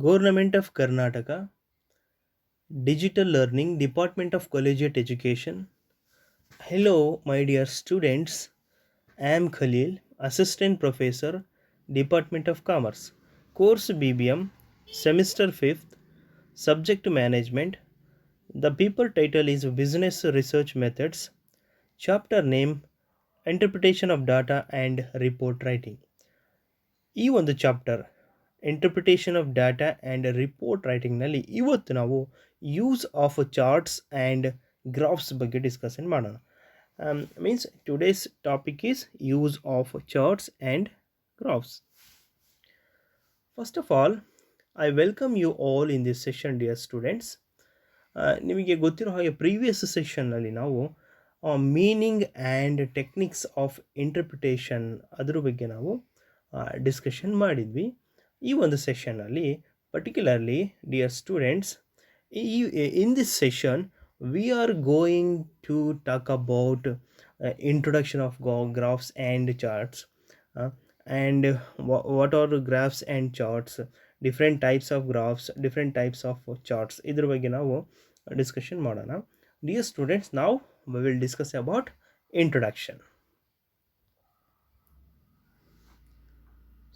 Government of Karnataka, Digital Learning, Department of Collegiate Education. Hello, my dear students. I am Khalil, Assistant Professor, Department of Commerce. Course BBM, Semester 5th, Subject Management. The paper title is Business Research Methods. Chapter name, Interpretation of Data and Report Writing. ಈ ಒಂದು chapter interpretation of data and report ರೈಟಿಂಗ್ನಲ್ಲಿ ಇವತ್ತು ನಾವು use of charts and graphs ಬಗ್ಗೆ discussion ಮಾಡೋಣ. Means today's topic is use of charts and graphs. First of all, I welcome you all in this session, dear students. ನಿಮಗೆ ಗೊತ್ತಿರೋ ಹಾಗೆ previous ಸೆಷನ್ನಲ್ಲಿ ನಾವು meaning and techniques of interpretation ಅದ್ರ ಬಗ್ಗೆ ನಾವು ಡಿಸ್ಕಷನ್ ಮಾಡಿದ್ವಿ. ಈ ಒಂದು ಸೆಷನ್ನಲ್ಲಿ particularly dear students, in this session we are going to talk about introduction of graphs and charts and what are graphs and charts, different types of graphs, different types of charts, ಇದ್ರ ಬಗ್ಗೆ ನಾವು discussion ಮಾಡೋಣ. Dear students, ನಾವು we will discuss about introduction.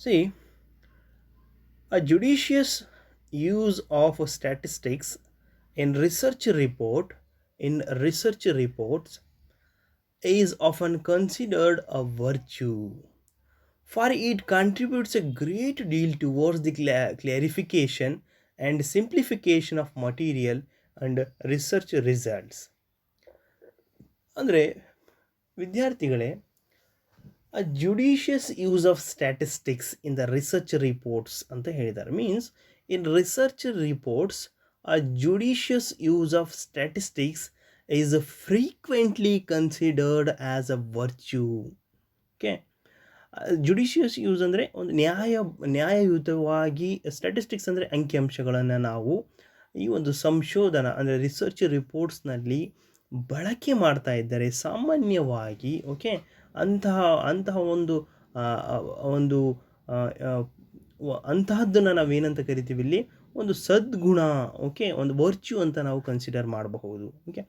See, a judicious use of statistics in research reports is often considered a virtue, for it contributes a great deal towards the clarification and simplification of material and research results. ಅಂದರೆ ವಿದ್ಯಾರ್ಥಿಗಳೇ, a judicious use of statistics in the research reports ಅಂತ ಹೇಳಿದ್ದಾರೆ. Means in research reports a judicious use of statistics is frequently considered as a virtue. Okay, judicious use ಅಂದರೆ ಒಂದು ನ್ಯಾಯಯುತವಾಗಿ, statistics ಅಂದರೆ ಅಂಕಿಅಂಶಗಳನ್ನು ನಾವು ಈ ಒಂದು ಸಂಶೋಧನಾ ಅಂದರೆ ರಿಸರ್ಚ್ ರಿಪೋರ್ಟ್ಸ್ನಲ್ಲಿ ಬಳಕೆ ಮಾಡ್ತಾ ಇದ್ದಾರೆ ಸಾಮಾನ್ಯವಾಗಿ. ಓಕೆ, ಅಂತಹ ಒಂದು ಅಂತಹದ್ದನ್ನು ನಾವೇನಂತ ಕರಿತೀವಿ ಇಲ್ಲಿ, ಒಂದು ಸದ್ಗುಣ, ಓಕೆ, ಒಂದು ವರ್ಚ್ಯೂ ಅಂತ ನಾವು ಕನ್ಸಿಡರ್ ಮಾಡಬಹುದು. ಓಕೆ,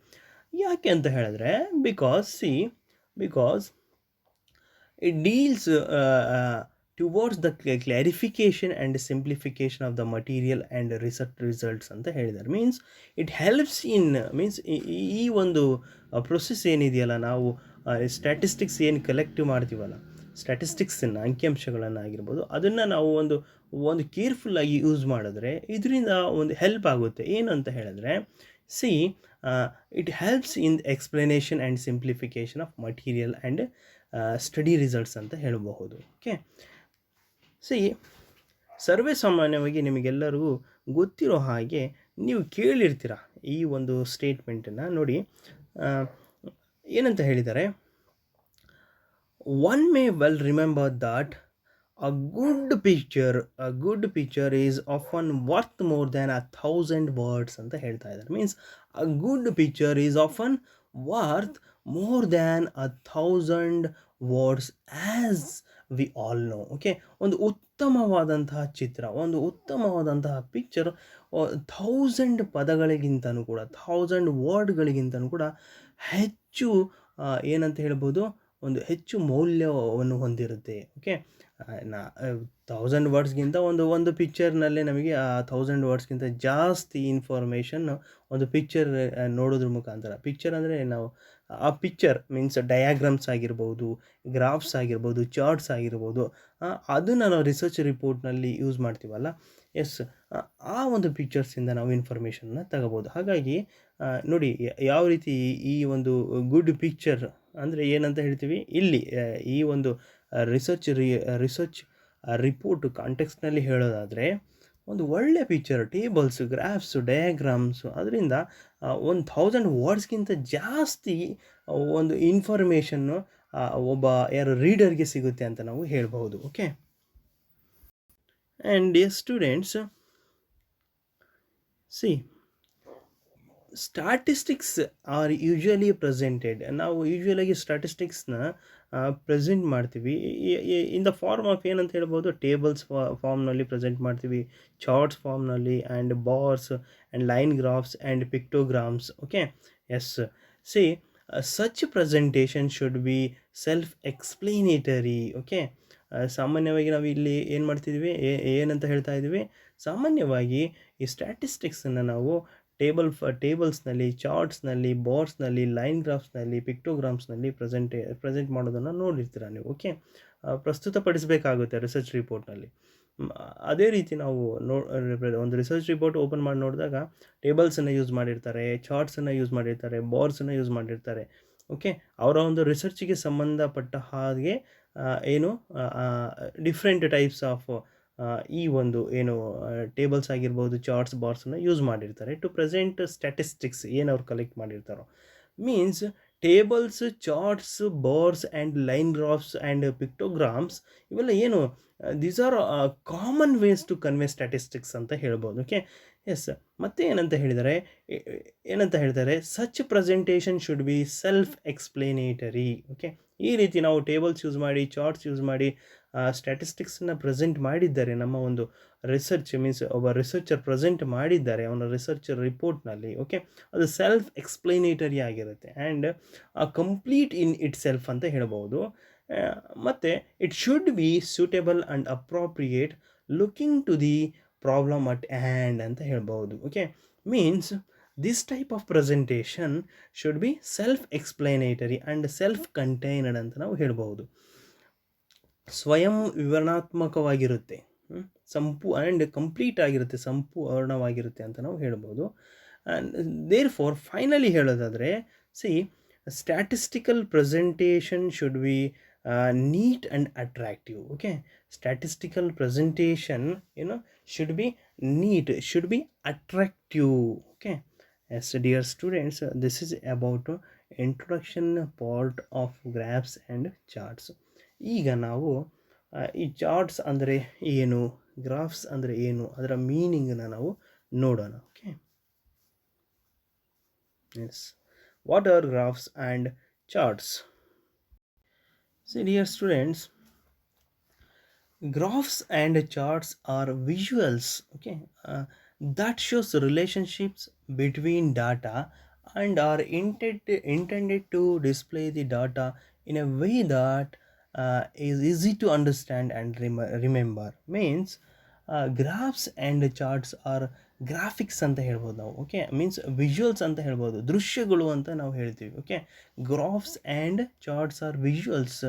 ಯಾಕೆ ಅಂತ ಹೇಳಿದ್ರೆ, because it deals towards the clarification and simplification of the material and research results ಅಂತ ಹೇಳಿದ್ದಾರೆ. Means it helps in, means ಈ ಒಂದು ಪ್ರೊಸೆಸ್ ಏನಿದೆಯಲ್ಲ, ನಾವು ಸ್ಟ್ಯಾಟಿಸ್ಟಿಕ್ಸ್ ಏನು ಕಲೆಕ್ಟ್ ಮಾಡ್ತೀವಲ್ಲ, ಸ್ಟ್ಯಾಟಿಸ್ಟಿಕ್ಸನ್ನು, ಅಂಕಿಅಂಶಗಳನ್ನು ಆಗಿರ್ಬೋದು, ಅದನ್ನು ನಾವು ಒಂದು ಕೇರ್ಫುಲ್ಲಾಗಿ ಯೂಸ್ ಮಾಡಿದ್ರೆ ಇದರಿಂದ ಒಂದು ಹೆಲ್ಪ್ ಆಗುತ್ತೆ. ಏನು ಅಂತ ಹೇಳಿದ್ರೆ, it helps in explanation and simplification of material and study results ಅಂತ ಹೇಳಬಹುದು. ಓಕೆ, ಸರ್ವೇ ಸಾಮಾನ್ಯವಾಗಿ ನಿಮಗೆಲ್ಲರಿಗೂ ಗೊತ್ತಿರೋ ಹಾಗೆ ನೀವು ಕೇಳಿರ್ತೀರ ಈ ಒಂದು ಸ್ಟೇಟ್ಮೆಂಟನ್ನು. ನೋಡಿ, ಏನಂತ ಹೇಳಿದ್ದಾರೆ, one May well remember that a good picture is often worth more than 1,000 words ಅಂತ ಹೇಳ್ತಾ ಇದ್ದಾರೆ. Means a good picture is often worth more than 1,000 words as we all know. Okay, ಒಂದು ಉತ್ತಮವಾದಂತಹ ಚಿತ್ರ, ಒಂದು ಉತ್ತಮವಾದಂತಹ ಪಿಕ್ಚರ್ 1,000 ಪದಗಳಿಗಿಂತನೂ ಕೂಡ, 1,000 ವರ್ಡ್ಗಳಿಗಿಂತನೂ ಕೂಡ ಹೆಚ್ಚು ಏನಂತ ಹೇಳ್ಬೋದು, ಒಂದು ಹೆಚ್ಚು ಮೌಲ್ಯವನ್ನು ಹೊಂದಿರುತ್ತೆ. ಓಕೆ, 1,000 ವರ್ಡ್ಸ್ಗಿಂತ ಒಂದು ಪಿಕ್ಚರ್ನಲ್ಲೇ ನಮಗೆ ಆ 1,000 ವರ್ಡ್ಸ್ಗಿಂತ ಜಾಸ್ತಿ ಇನ್ಫಾರ್ಮೇಷನ್ ಒಂದು ಪಿಕ್ಚರ್ ನೋಡೋದ್ರ ಮುಖಾಂತರ. ಪಿಕ್ಚರ್ ಅಂದರೆ ನಾವು ಆ ಪಿಕ್ಚರ್ ಮೀನ್ಸ್ ಡಯಾಗ್ರಾಮ್ಸ್ ಆಗಿರ್ಬೋದು, ಗ್ರಾಫ್ಸ್ ಆಗಿರ್ಬೋದು, ಚಾರ್ಟ್ಸ್ ಆಗಿರ್ಬೋದು, ಅದನ್ನು ನಾವು ರಿಸರ್ಚ್ ರಿಪೋರ್ಟ್ನಲ್ಲಿ ಯೂಸ್ ಮಾಡ್ತೀವಲ್ಲ, ಆ ಒಂದು ಪಿಕ್ಚರ್ಸಿಂದ ನಾವು ಇನ್ಫಾರ್ಮೇಷನ್ನ ತಗೋಬೋದು. ಹಾಗಾಗಿ ನೋಡಿ ಯಾವ ರೀತಿ ಈ ಒಂದು ಗುಡ್ ಪಿಕ್ಚರ್ ಅಂದರೆ ಏನಂತ ಹೇಳ್ತೀವಿ ಇಲ್ಲಿ, ಈ ಒಂದು ರಿಸರ್ಚ್ ರಿಪೋರ್ಟ್ ಕಾಂಟೆಕ್ಸ್ಟ್ನಲ್ಲಿ ಹೇಳೋದಾದರೆ, ಒಂದು ಒಳ್ಳೆ ಪಿಕ್ಚರ್, ಟೇಬಲ್ಸು, ಗ್ರಾಫ್ಸು, ಡಯಾಗ್ರಾಮ್ಸು, ಅದರಿಂದ 1,000 ವರ್ಡ್ಸ್ಗಿಂತ ಜಾಸ್ತಿ ಒಂದು ಇನ್ಫಾರ್ಮೇಷನ್ನು ಒಬ್ಬ ಯಾರು ರೀಡರ್ಗೆ ಸಿಗುತ್ತೆ ಅಂತ ನಾವು ಹೇಳ್ಬಹುದು. Okay, and dear students, statistics are usually presented. ನಾವು ಯೂಶುವಲಾಗಿ ಸ್ಟ್ಯಾಟಿಸ್ಟಿಕ್ಸ್ನ ಪ್ರೆಸೆಂಟ್ ಮಾಡ್ತೀವಿ ಇನ್ ದ ಫಾರ್ಮ್ ಆಫ್ ಏನಂತ ಹೇಳ್ಬೋದು, ಟೇಬಲ್ಸ್ ಫಾರ್ಮ್ನಲ್ಲಿ ಪ್ರೆಸೆಂಟ್ ಮಾಡ್ತೀವಿ, ಚಾರ್ಟ್ಸ್ ಫಾರ್ಮ್ನಲ್ಲಿ, and bars and line graphs and pictograms. Okay, yes. See, such presentation should be self explanatory. Okay, ಸಾಮಾನ್ಯವಾಗಿ ನಾವು ಇಲ್ಲಿ ಏನು ಮಾಡ್ತಿದ್ವಿ, ಏನಂತ ಹೇಳ್ತಾ ಇದ್ವಿ, ಸಾಮಾನ್ಯವಾಗಿ ಈ ಸ್ಟ್ಯಾಟಿಸ್ಟಿಕ್ಸನ್ನು ನಾವು ಟೇಬಲ್ಸ್ನಲ್ಲಿ, ಚಾರ್ಟ್ಸ್ನಲ್ಲಿ, ಬಾರ್ಸ್ನಲ್ಲಿ, ಲೈನ್ ಗ್ರಾಫ್ಸ್ನಲ್ಲಿ, ಪಿಕ್ಟೋಗ್ರಾಮ್ಸ್ನಲ್ಲಿ ಪ್ರೆಸೆಂಟ್ ಮಾಡೋದನ್ನು ನೋಡಿರ್ತೀರ ನೀವು. ಓಕೆ, ಪ್ರಸ್ತುತಪಡಿಸಬೇಕಾಗುತ್ತೆ ರಿಸರ್ಚ್ ರಿಪೋರ್ಟ್ನಲ್ಲಿ. ಅದೇ ರೀತಿ ನಾವು ಒಂದು ರಿಸರ್ಚ್ ರಿಪೋರ್ಟ್ ಓಪನ್ ಮಾಡಿ ನೋಡಿದಾಗ ಟೇಬಲ್ಸನ್ನು ಯೂಸ್ ಮಾಡಿರ್ತಾರೆ, ಚಾರ್ಟ್ಸನ್ನು ಯೂಸ್ ಮಾಡಿರ್ತಾರೆ, ಬಾರ್ಸನ್ನು ಯೂಸ್ ಮಾಡಿರ್ತಾರೆ. ಓಕೆ, ಅವರ ಒಂದು ರಿಸರ್ಚಿಗೆ ಸಂಬಂಧಪಟ್ಟ ಹಾಗೆ ಏನು ಡಿಫ್ರೆಂಟ್ ಟೈಪ್ಸ್ ಆಫ್ ಈ ಒಂದು ಏನು ಟೇಬಲ್ಸ್ ಆಗಿರ್ಬೋದು, ಚಾರ್ಟ್ಸ್, ಬಾರ್ಸನ್ನು ಯೂಸ್ ಮಾಡಿರ್ತಾರೆ ಟು ಪ್ರೆಸೆಂಟ್ ಸ್ಟ್ಯಾಟಿಸ್ಟಿಕ್ಸ್ ಏನು ಅವ್ರು ಕಲೆಕ್ಟ್ ಮಾಡಿರ್ತಾರೋ. Means tables, charts, bars and line graphs and pictograms ಇವೆಲ್ಲ ಏನು, these are common ways to convey statistics ಅಂತ ಹೇಳ್ಬೋದು. Okay, yes. ಮತ್ತೆ ಏನಂತ ಹೇಳ್ತಾರೆ, such presentation should be self explanatory. Okay, ಈ ರೀತಿ ನಾವು ಟೇಬಲ್ಸ್ ಯೂಸ್ ಮಾಡಿ, ಚಾರ್ಟ್ಸ್ ಯೂಸ್ ಮಾಡಿ ಸ್ಟ್ಯಾಟಿಸ್ಟಿಕ್ಸನ್ನು ಪ್ರೆಸೆಂಟ್ ಮಾಡಿದ್ದಾರೆ. ನಮ್ಮ ಒಂದು ರಿಸರ್ಚ್ ಮೀನ್ಸ್ ಒಬ್ಬ ರಿಸರ್ಚರ್ ಪ್ರೆಸೆಂಟ್ ಮಾಡಿದ್ದಾರೆ ಅವನ ರಿಸರ್ಚ್ ರಿಪೋರ್ಟ್ನಲ್ಲಿ. ಓಕೆ, ಅದು ಸೆಲ್ಫ್ ಎಕ್ಸ್ಪ್ಲೇನೇಟರಿ ಆಗಿರುತ್ತೆ and complete in itself ಅಂತ ಹೇಳ್ಬೋದು. ಮತ್ತು it should be suitable and appropriate looking to the problem at hand ಅಂತ ಹೇಳ್ಬೋದು. Okay, means this type of presentation should be self explanatory and self contained ಅಂತ ನಾವು ಹೇಳ್ಬೋದು. ಸ್ವಯಂ ವಿವರಣಾತ್ಮಕವಾಗಿರುತ್ತೆ, ಆ್ಯಂಡ್ ಕಂಪ್ಲೀಟ್ ಆಗಿರುತ್ತೆ, ಸಂಪೂರ್ಣವಾಗಿರುತ್ತೆ ಅಂತ ನಾವು ಹೇಳ್ಬೋದು. ಆ್ಯಂಡ್ ದೇರ್ ಫಾರ್ ಫೈನಲಿ ಹೇಳೋದಾದರೆ, see, statistical presentation should be neat and attractive. Okay, statistical presentation should be neat, should be attractive. Okay, yes dear students, this is about introduction part of graphs and charts. ಈಗ ನಾವು ಈ charts ಅಂದರೆ ಏನು, graphs ಅಂದರೆ ಏನು, ಅದರ ಮೀನಿಂಗನ್ನು ನಾವು ನೋಡೋಣ. Okay, yes. What are graphs and charts? So dear students, graphs and charts are visuals, okay, that shows relationships between data and are intended to display the data in a way that is easy to understand and remember. Means graphs and charts are graphics ಅಂತ ಹೇಳ್ಬೋದು ನಾವು. Okay, means visuals ಅಂತ ಹೇಳ್ಬೋದು, ದೃಶ್ಯಗಳು ಅಂತ ನಾವು ಹೇಳ್ತೀವಿ. Okay, graphs and charts are visuals.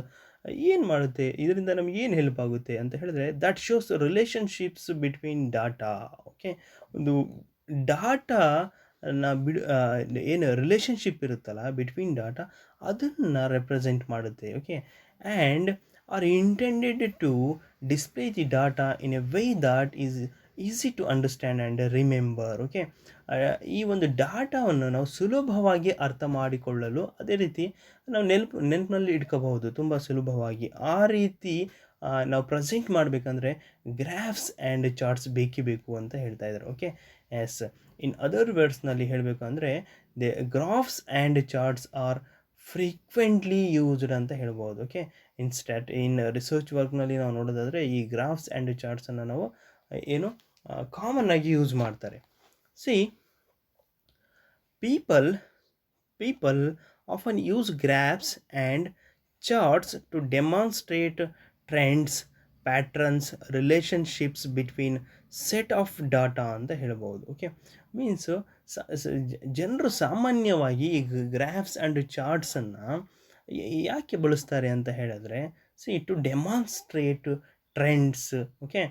ಏನು ಮಾಡುತ್ತೆ ಇದರಿಂದ, ನಮ್ಗೆ ಏನು ಹೆಲ್ಪ್ ಆಗುತ್ತೆ ಅಂತ ಹೇಳಿದ್ರೆ, that shows relationships between data. Okay, ಒಂದು ಡಾಟಾ ಏನು ರಿಲೇಷನ್ಶಿಪ್ ಇರುತ್ತಲ್ಲ ಬಿಟ್ವೀನ್ ಡಾಟಾ, ಅದನ್ನು ರೆಪ್ರೆಸೆಂಟ್ ಮಾಡುತ್ತೆ. Okay, and are intended to display the data in a way that is easy to understand and remember. Okay, ಈ ಒಂದು ಡಾಟಾವನ್ನು ನಾವು ಸುಲಭವಾಗಿ ಅರ್ಥ ಮಾಡಿಕೊಳ್ಳಲು, ಅದೇ ರೀತಿ ನಾವು ನೆನಪಿನಲ್ಲಿ ಇಟ್ಕೋಬಹುದು ತುಂಬ ಸುಲಭವಾಗಿ. ಆ ರೀತಿ ನಾವು ಪ್ರೆಸೆಂಟ್ ಮಾಡಬೇಕಂದ್ರೆ ಗ್ರಾಫ್ಸ್ ಆ್ಯಂಡ್ ಚಾರ್ಟ್ಸ್ ಬೇಕು ಅಂತ ಹೇಳ್ತಾ ಇದ್ದಾರೆ. Okay, yes. ಇನ್ ಅದರ್ ವರ್ಡ್ಸ್ನಲ್ಲಿ ಹೇಳಬೇಕು ಅಂದರೆ, the graphs and charts are frequently used ಅಂತ ಹೇಳ್ಬೋದು. ಓಕೆ, ಇನ್ ರಿಸರ್ಚ್ ವರ್ಕ್ನಲ್ಲಿ ನಾವು ನೋಡೋದಾದರೆ ಈ ಗ್ರಾಫ್ಸ್ ಆ್ಯಂಡ್ ಚಾರ್ಟ್ಸನ್ನು ನಾವು ಏನು ಕಾಮನ್ ಆಗಿ ಯೂಸ್ ಮಾಡ್ತಾರೆ. C, people often use graphs and charts to demonstrate trends, patterns, relationships between set of data ಅಂತ ಹೇಳ್ಬೋದು. ಓಕೆ, ಮೀನ್ಸು ಜನರು ಸಾಮಾನ್ಯವಾಗಿ ಈ ಗ್ರಾಫ್ಸ್ ಆ್ಯಂಡ್ ಚಾರ್ಟ್ಸನ್ನು ಯಾಕೆ ಬಳಸ್ತಾರೆ ಅಂತ ಹೇಳಿದ್ರೆ, see, to demonstrate trends, okay,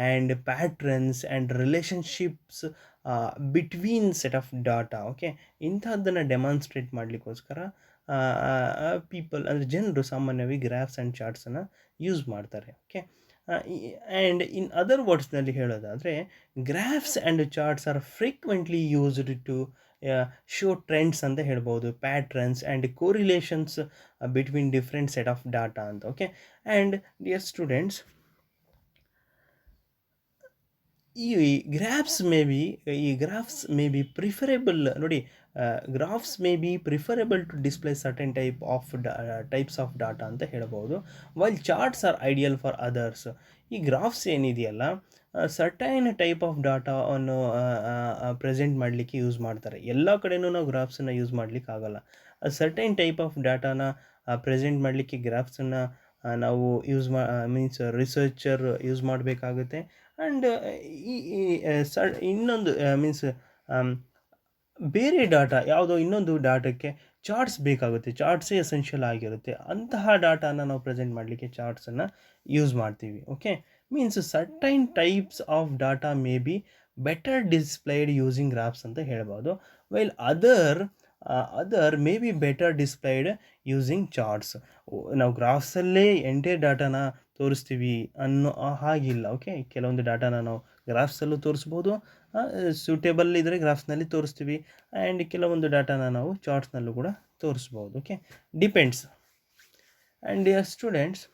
and patterns and relationships between set of data. Okay, ಇಂಥದ್ದನ್ನು ಡೆಮಾನ್ಸ್ಟ್ರೇಟ್ ಮಾಡಲಿಕ್ಕೋಸ್ಕರ ಪೀಪಲ್ ಅಂದರೆ ಜನರು ಸಾಮಾನ್ಯವಾಗಿ ಗ್ರಾಫ್ಸ್ ಆ್ಯಂಡ್ ಚಾರ್ಟ್ಸನ್ನು ಯೂಸ್ ಮಾಡ್ತಾರೆ. ಓಕೆ, ಆ್ಯಂಡ್ ಇನ್ ಅದರ್ ವರ್ಡ್ಸ್ನಲ್ಲಿ ಹೇಳೋದಾದರೆ, graphs and charts are frequently used to show trends ಅಂತ ಹೇಳ್ಬೋದು, patterns and correlations between different set of data ಅಂತ. ಓಕೆ, ಆ್ಯಂಡ್ ಡಿಯರ್ ಸ್ಟೂಡೆಂಟ್ಸ್, ಈ ಗ್ರಾಫ್ಸ್ ಮೇ ಬಿ ಪ್ರಿಫರೇಬಲ್ ನೋಡಿ. Graphs may be preferable to display certain types of data ಅಂತ ಹೇಳ್ಬೋದು, while charts are ideal for others. ಈ graphs ಏನಿದೆಯಲ್ಲ, certain type of ಡಾಟಾವನ್ನು present ಮಾಡಲಿಕ್ಕೆ use ಮಾಡ್ತಾರೆ. ಎಲ್ಲ ಕಡೆನೂ ನಾವು ಗ್ರಾಫ್ಸನ್ನು ಯೂಸ್ ಮಾಡಲಿಕ್ಕೆ ಆಗಲ್ಲ. ಸರ್ಟೈನ್ ಟೈಪ್ ಆಫ್ ಡಾಟಾನ ಪ್ರೆಸೆಂಟ್ ಮಾಡಲಿಕ್ಕೆ ಗ್ರಾಫ್ಸನ್ನು ನಾವು ಮೀನ್ಸ್ ರಿಸರ್ಚರ್ ಯೂಸ್ ಮಾಡಬೇಕಾಗುತ್ತೆ. ಆ್ಯಂಡ್ ಇನ್ನೊಂದು ಮೀನ್ಸ್ ಬೇರೆ ಡಾಟಾ ಯಾವುದೋ ಇನ್ನೊಂದು ಡಾಟಕ್ಕೆ ಚಾರ್ಟ್ಸ್ ಬೇಕಾಗುತ್ತೆ, ಚಾರ್ಟ್ಸೇ ಎಸೆನ್ಷಿಯಲ್ ಆಗಿರುತ್ತೆ. ಅಂತಹ ಡಾಟಾನ ನಾವು ಪ್ರೆಸೆಂಟ್ ಮಾಡಲಿಕ್ಕೆ ಚಾರ್ಟ್ಸನ್ನು ಯೂಸ್ ಮಾಡ್ತೀವಿ. Okay, means certain types of data may be better displayed using graphs ಅಂತ ಹೇಳ್ಬೋದು, while other may be better displayed using charts. ನಾವು ಗ್ರಾಫ್ಸಲ್ಲೇ ಎಂಟೈರ್ ಡಾಟಾನ ತೋರಿಸ್ತೀವಿ ಅನ್ನೋ ಹಾಗಿಲ್ಲ. ಓಕೆ, ಕೆಲವೊಂದು ಡಾಟಾನ ನಾವು ಗ್ರಾಫ್ಸಲ್ಲೂ ತೋರಿಸ್ಬೋದು, ಸೂಟೇಬಲ್ ಇದ್ದರೆ ಗ್ರಾಫ್ಸ್ನಲ್ಲಿ ತೋರಿಸ್ತೀವಿ, ಆ್ಯಂಡ್ ಕೆಲವೊಂದು ಡಾಟಾನ ನಾವು ಚಾರ್ಟ್ಸ್ನಲ್ಲೂ ಕೂಡ ತೋರಿಸ್ಬೋದು. Okay, depends. And dear students,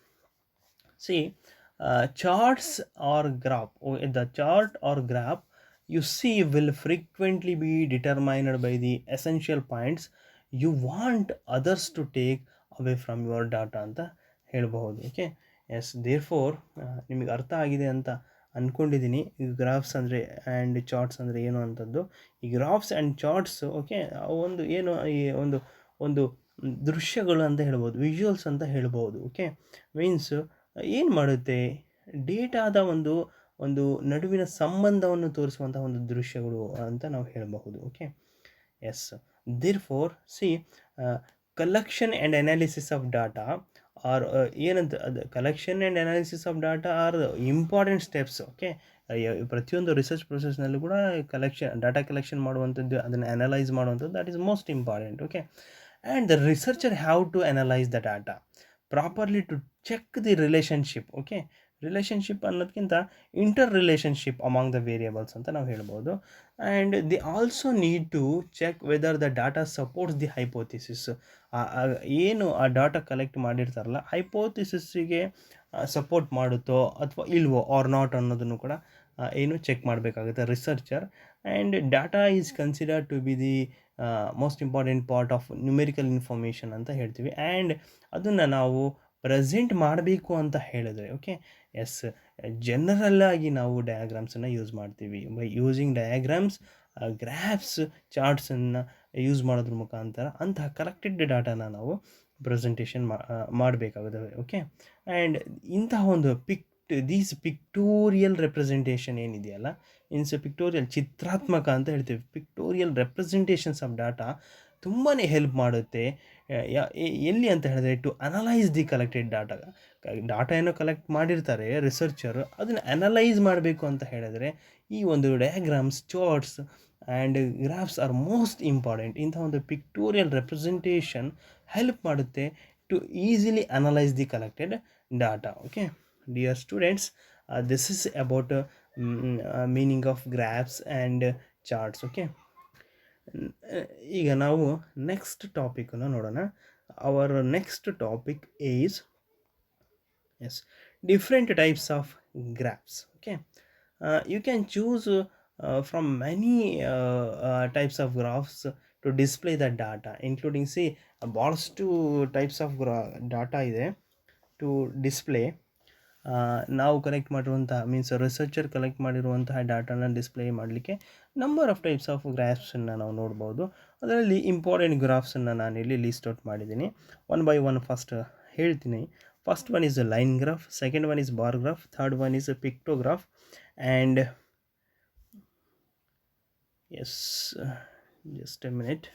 see charts or graph, the chart or graph you see will frequently be determined by the essential points you want others to take away from your data ಅಂತ ಹೇಳಬಹುದು. Okay, yes, therefore ನಿಮಗೆ ಅರ್ಥ ಆಗಿದೆ ಅಂತ ಅಂದ್ಕೊಂಡಿದ್ದೀನಿ. ಈ graphs ಅಂದರೆ and charts ಅಂದರೆ ಏನು ಅಂತದ್ದು. ಈ ಗ್ರಾಫ್ಸ್ ಆ್ಯಂಡ್ ಚಾರ್ಟ್ಸ್, ಓಕೆ, ಒಂದು ಏನು ಈ ಒಂದು ಒಂದು ದೃಶ್ಯಗಳು ಅಂತ ಹೇಳ್ಬೋದು, ವಿಜುವಲ್ಸ್ ಅಂತ ಹೇಳ್ಬೋದು. ಓಕೆ, ಮೀನ್ಸ್ ಏನು ಮಾಡುತ್ತೆ, ಡೇಟಾದ ಒಂದು ನಡುವಿನ ಸಂಬಂಧವನ್ನು ತೋರಿಸುವಂಥ ಒಂದು ದೃಶ್ಯಗಳು ಅಂತ ನಾವು ಹೇಳಬಹುದು. Okay, yes, therefore see collection and analysis of data are ಏನಂತ ಅದು collection and analysis of data are important steps. Okay, ಪ್ರತಿಯೊಂದು ರಿಸರ್ಚ್ ಪ್ರೊಸೆಸ್ನಲ್ಲೂ ಕೂಡ ಡಾಟಾ ಕಲೆಕ್ಷನ್ ಮಾಡುವಂಥದ್ದು, ಅದನ್ನು ಅನಲೈಸ್ ಮಾಡುವಂಥದ್ದು, that is most important. Okay, and the researcher have to analyse the data properly to check the relationship. Okay, relationship ಅನ್ನೋದಕ್ಕಿಂತ inter relationship among the variables ಅಂತ ನಾವು ಹೇಳ್ಬೋದು. And the also need to check whether the data supports the hypothesis. ಏನು ಆ data collect ಮಾಡಿರ್ತಾರಲ್ಲ, ಹೈಪೋಥಿಸಿಸ್ಸಿಗೆ support ಮಾಡುತ್ತೋ ಅಥವಾ ಇಲ್ವೋ R not ಅನ್ನೋದನ್ನು ಕೂಡ ಏನು ಚೆಕ್ ಮಾಡಬೇಕಾಗುತ್ತೆ researcher. And data is considered to be the most important part of numerical information ಅಂತ ಹೇಳ್ತೀವಿ. ಆ್ಯಂಡ್ ಅದನ್ನು ನಾವು ಪ್ರೆಸೆಂಟ್ ಮಾಡಬೇಕು ಅಂತ ಹೇಳಿದ್ರೆ, ಓಕೆ, ಎಸ್, ಜನರಲ್ಲಾಗಿ ನಾವು ಡಯಾಗ್ರಾಮ್ಸನ್ನು ಯೂಸ್ ಮಾಡ್ತೀವಿ. ಬೈ ಯೂಸಿಂಗ್ ಡಯಾಗ್ರಾಮ್ಸ್, ಗ್ರಾಫ್ಸ್, ಚಾರ್ಟ್ಸನ್ನು ಯೂಸ್ ಮಾಡೋದ್ರ ಮುಖಾಂತರ ಅಂತಹ ಕಲೆಕ್ಟೆಡ್ ಡಾಟಾನ ನಾವು ಪ್ರೆಸೆಂಟೇಷನ್ ಮಾಡಬೇಕಾಗುತ್ತದೆ. ಓಕೆ, ಆ್ಯಂಡ್ ಇಂತಹ ಒಂದು ದೀಸ್ ಪಿಕ್ಟೋರಿಯಲ್ ರೆಪ್ರೆಸೆಂಟೇಷನ್ ಏನಿದೆಯಲ್ಲ, ಮೀನ್ಸ್ ಪಿಕ್ಟೋರಿಯಲ್ ಚಿತ್ರಾತ್ಮಕ ಅಂತ ಹೇಳ್ತೀವಿ, ಪಿಕ್ಟೋರಿಯಲ್ ರೆಪ್ರೆಸೆಂಟೇಷನ್ಸ್ ಆಫ್ ಡಾಟಾ ತುಂಬಾ ಹೆಲ್ಪ್ ಮಾಡುತ್ತೆ. ಎಲ್ಲಿ ಅಂತ ಹೇಳಿದ್ರೆ, to analyse the collected data ಏನೋ ಕಲೆಕ್ಟ್ ಮಾಡಿರ್ತಾರೆ ರಿಸರ್ಚರು, ಅದನ್ನು ಅನಲೈಸ್ ಮಾಡಬೇಕು ಅಂತ ಹೇಳಿದ್ರೆ ಈ ಒಂದು diagrams, charts and graphs are most important. ಇಂಥ ಒಂದು ಪಿಕ್ಟೋರಿಯಲ್ ರೆಪ್ರೆಸೆಂಟೇಷನ್ ಹೆಲ್ಪ್ ಮಾಡುತ್ತೆ to easily analyse the collected data. Okay, dear students, this is about meaning of graphs and charts. Okay, ಈಗ ನಾವು ನೆಕ್ಸ್ಟ್ ಟಾಪಿಕನ್ನು ನೋಡೋಣ. Hour next topic is different types of graphs. Okay, you can choose from many types of graphs to display the data, including ಭಾಳಷ್ಟು types of data ಇದೆ to display. ನಾವು collect ಮಾಡಿರುವಂಥ means researcher collect ಮಾಡಿರುವಂತಹ ಡಾಟಾನ display ಮಾಡಲಿಕ್ಕೆ number of types of ಗ್ರಾಫ್ಸನ್ನು ನಾವು ನೋಡ್ಬೋದು. ಅದರಲ್ಲಿ important ಗ್ರಾಫ್ಸನ್ನು ನಾನಿಲ್ಲಿ ಲೀಸ್ಟ್ ಔಟ್ ಮಾಡಿದ್ದೀನಿ. ಒನ್ ಬೈ ಒನ್ ಫಸ್ಟ್ ಹೇಳ್ತೀನಿ. First one is a line graph, second one is bar graph, third one is a pictograph, and yes, just a minute.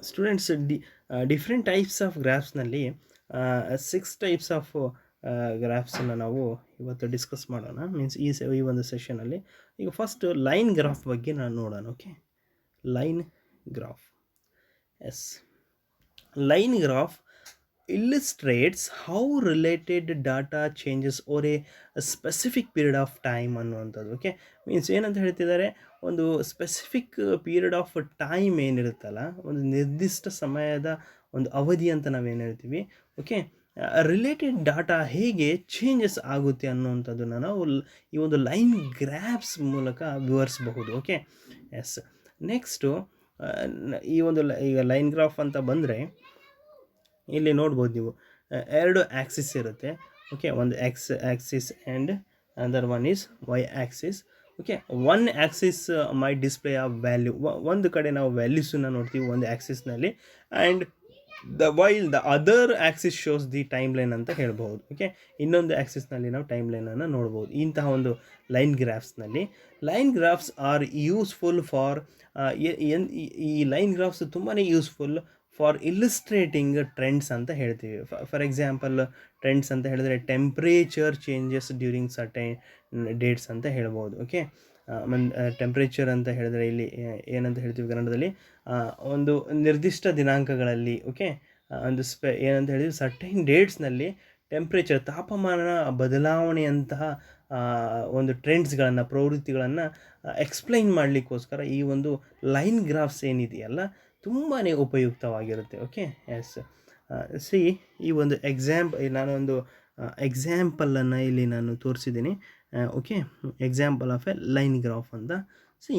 Students, different types of graphs ನಲ್ಲಿ 6 types of ಗ್ರಾಫ್ಸನ್ನು ನಾವು ಇವತ್ತು discuss ಮಾಡೋಣ. Means ಈ ಒಂದು ಸೆಷನಲ್ಲಿ ಈಗ first line graph ಬಗ್ಗೆ ನಾನು ನೋಡೋಣ. Okay, line graph. Yes, line graph illustrates how related data changes over a specific period of time ಅನ್ನುವಂಥದ್ದು. ಓಕೆ, ಮೀನ್ಸ್ ಏನಂತ ಹೇಳ್ತಿದ್ದಾರೆ, ಒಂದು ಸ್ಪೆಸಿಫಿಕ್ ಪೀರಿಯಡ್ ಆಫ್ ಟೈಮ್ ಏನಿರುತ್ತಲ್ಲ, ಒಂದು ನಿರ್ದಿಷ್ಟ ಸಮಯದ ಒಂದು ಅವಧಿ ಅಂತ ನಾವೇನು ಹೇಳ್ತೀವಿ. ಓಕೆ, ರಿಲೇಟೆಡ್ ಡಾಟಾ ಹೇಗೆ ಚೇಂಜಸ್ ಆಗುತ್ತೆ ಅನ್ನುವಂಥದ್ದನ್ನು ನಾವು ಈ ಒಂದು ಲೈನ್ ಗ್ರಾಫ್ಸ್ ಮೂಲಕ ವಿವರಿಸಬಹುದು. Okay, S. ನೆಕ್ಸ್ಟು ಈ ಒಂದು ಈಗ ಲೈನ್ ಗ್ರಾಫ್ ಅಂತ ಬಂದರೆ ಇಲ್ಲಿ ನೋಡ್ಬೋದು ನೀವು, ಎರಡು ಆ್ಯಕ್ಸಿಸ್ ಇರುತ್ತೆ. ಓಕೆ, ಒಂದು axis and other one is y axis. Okay, one axis may display a value, ಒಂದು ಕಡೆ ನಾವು ವ್ಯಾಲ್ಯೂಸನ್ನು ನೋಡ್ತೀವಿ ಒಂದು ಆ್ಯಕ್ಸಿಸ್ನಲ್ಲಿ, and the other axis shows the time line ಅಂತ ಹೇಳ್ಬೋದು. ಓಕೆ, ಇನ್ನೊಂದು ಆ್ಯಕ್ಸಿಸ್ನಲ್ಲಿ ನಾವು ಟೈಮ್ ಲೈನನ್ನು ನೋಡ್ಬೋದು. ಇಂತಹ ಒಂದು ಲೈನ್ ಗ್ರಾಫ್ಸ್ನಲ್ಲಿ line graphs are useful for ಈ ಲೈನ್ ಗ್ರಾಫ್ಸ್ ತುಂಬಾ ಯೂಸ್ಫುಲ್ ಫಾರ್ ಇಲ್ಲಿಸ್ಟ್ರೇಟಿಂಗ್ ಟ್ರೆಂಡ್ಸ್ ಅಂತ ಹೇಳ್ತೀವಿ. ಫಾರ್ ಎಕ್ಸಾಂಪಲ್ ಟ್ರೆಂಡ್ಸ್ ಅಂತ ಹೇಳಿದ್ರೆ temperature changes during certain dates ಅಂತ ಹೇಳ್ಬೋದು. ಓಕೆ, ಟೆಂಪ್ರೇಚರ್ ಅಂತ ಹೇಳಿದ್ರೆ ಇಲ್ಲಿ ಏನಂತ ಹೇಳ್ತೀವಿ ಕನ್ನಡದಲ್ಲಿ, ಒಂದು ನಿರ್ದಿಷ್ಟ ದಿನಾಂಕಗಳಲ್ಲಿ. ಓಕೆ, ಒಂದು ಏನಂತ ಹೇಳಿದ್ವಿ, ಸರ್ಟೈನ್ ಡೇಟ್ಸ್ನಲ್ಲಿ ಟೆಂಪ್ರೇಚರ್ ತಾಪಮಾನ ಬದಲಾವಣೆಯಂತಹ ಒಂದು ಟ್ರೆಂಡ್ಸ್ಗಳನ್ನು, ಪ್ರವೃತ್ತಿಗಳನ್ನು ಎಕ್ಸ್ಪ್ಲೈನ್ ಮಾಡಲಿಕ್ಕೋಸ್ಕರ ಈ ಒಂದು ಲೈನ್ ಗ್ರಾಫ್ಸ್ ಏನಿದೆಯಲ್ಲ ತುಂಬಾ ಉಪಯುಕ್ತವಾಗಿರುತ್ತೆ. Okay, yes. ಸಿ, ಈ ಒಂದು ನಾನೊಂದು ಎಕ್ಸಾಂಪಲನ್ನು ಇಲ್ಲಿ ನಾನು ತೋರಿಸಿದ್ದೀನಿ. Okay, example of A line graph ಅಂತ. ಸಿ,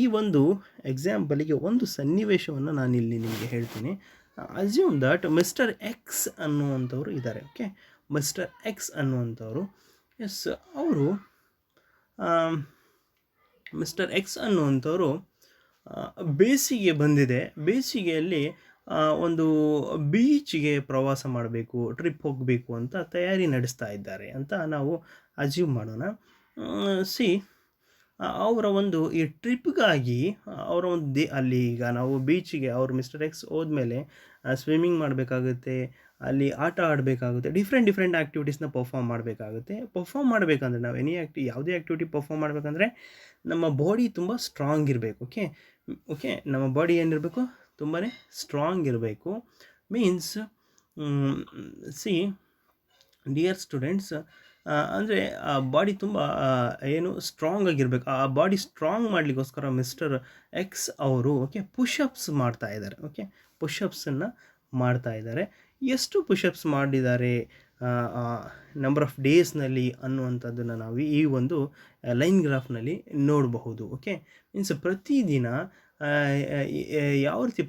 ಈ ಒಂದು ಎಕ್ಸಾಂಪಲಿಗೆ ಒಂದು ಸನ್ನಿವೇಶವನ್ನು ನಾನಿಲ್ಲಿ ನಿಮಗೆ ಹೇಳ್ತೀನಿ. ಅಸ್ಯೂಮ್ ದಟ್ ಮಿಸ್ಟರ್ ಎಕ್ಸ್ ಅನ್ನುವಂಥವ್ರು ಇದ್ದಾರೆ. ಓಕೆ, ಮಿಸ್ಟರ್ ಎಕ್ಸ್ ಅನ್ನುವಂಥವ್ರು, ಎಸ್, ಅವರು ಮಿಸ್ಟರ್ ಎಕ್ಸ್ ಅನ್ನುವಂಥವ್ರು ಬೇಸಿಗೆ ಬಂದಿದೆ, ಬೇಸಿಗೆಯಲ್ಲಿ ಒಂದು ಬೀಚ್ಗೆ ಪ್ರವಾಸ ಮಾಡಬೇಕು, ಟ್ರಿಪ್ ಹೋಗಬೇಕು ಅಂತ ತಯಾರಿ ನಡೆಸ್ತಾ ಇದ್ದಾರೆ ಅಂತ ನಾವು ಅಸ್ಯೂಮ್ ಮಾಡೋಣ. ಸಿ, ಅವರ ಒಂದು ಈ ಟ್ರಿಪ್ಗಾಗಿ ಅವರ ಒಂದು ಅಲ್ಲಿ ಈಗ ನಾವು ಬೀಚಿಗೆ ಅವರು ಮಿಸ್ಟರ್ ಎಕ್ಸ್ ಹೋದ್ಮೇಲೆ ಸ್ವಿಮ್ಮಿಂಗ್ ಮಾಡಬೇಕಾಗುತ್ತೆ, ಅಲ್ಲಿ ಆಟ ಆಡಬೇಕಾಗುತ್ತೆ, ಡಿಫ್ರೆಂಟ್ ಆ್ಯಕ್ಟಿವಿಟೀಸ್ನ ಪರ್ಫಾರ್ಮ್ ಮಾಡಬೇಕಾಗುತ್ತೆ. ಪರ್ಫಾರ್ಮ್ ಮಾಡಬೇಕಂದ್ರೆ ನಾವು ಯಾವುದೇ ಆ್ಯಕ್ಟಿವಿಟಿ ಪರ್ಫಾರ್ಮ್ ಮಾಡಬೇಕಂದ್ರೆ ನಮ್ಮ ಬಾಡಿ ತುಂಬ ಸ್ಟ್ರಾಂಗ್ ಇರಬೇಕು. ಓಕೆ, ನಮ್ಮ ಬಾಡಿ ಏನಿರಬೇಕು, ತುಂಬಾ ಸ್ಟ್ರಾಂಗ್ ಇರಬೇಕು. ಮೀನ್ಸ್, ಸಿ ಡಿಯರ್ ಸ್ಟೂಡೆಂಟ್ಸ್, ಅಂದರೆ ಆ ಬಾಡಿ ತುಂಬ ಏನು ಸ್ಟ್ರಾಂಗ್ ಆಗಿರಬೇಕು. ಆ ಬಾಡಿ ಸ್ಟ್ರಾಂಗ್ ಮಾಡಲಿಕ್ಕೋಸ್ಕರ ಮಿಸ್ಟರ್ ಎಕ್ಸ್ ಅವರು ಪುಷಪ್ಸ್ ಮಾಡ್ತಾ ಇದ್ದಾರೆ. ಪುಷಪ್ಸನ್ನು ಮಾಡ್ತಾ ಇದ್ದಾರೆ. ಎಷ್ಟು ಪುಷಪ್ಸ್ ಮಾಡಿದ್ದಾರೆ, ನಂಬರ್ ಆಫ್ ಡೇಸ್ನಲ್ಲಿ ಅನ್ನುವಂಥದ್ದನ್ನು ನಾವು ಈ ಒಂದು ಲೈನ್ ಗ್ರಾಫ್ನಲ್ಲಿ ನೋಡಬಹುದು. ಓಕೆ, ಮೀನ್ಸ್ ಪ್ರತಿದಿನ ಯಾವ ರೀತಿ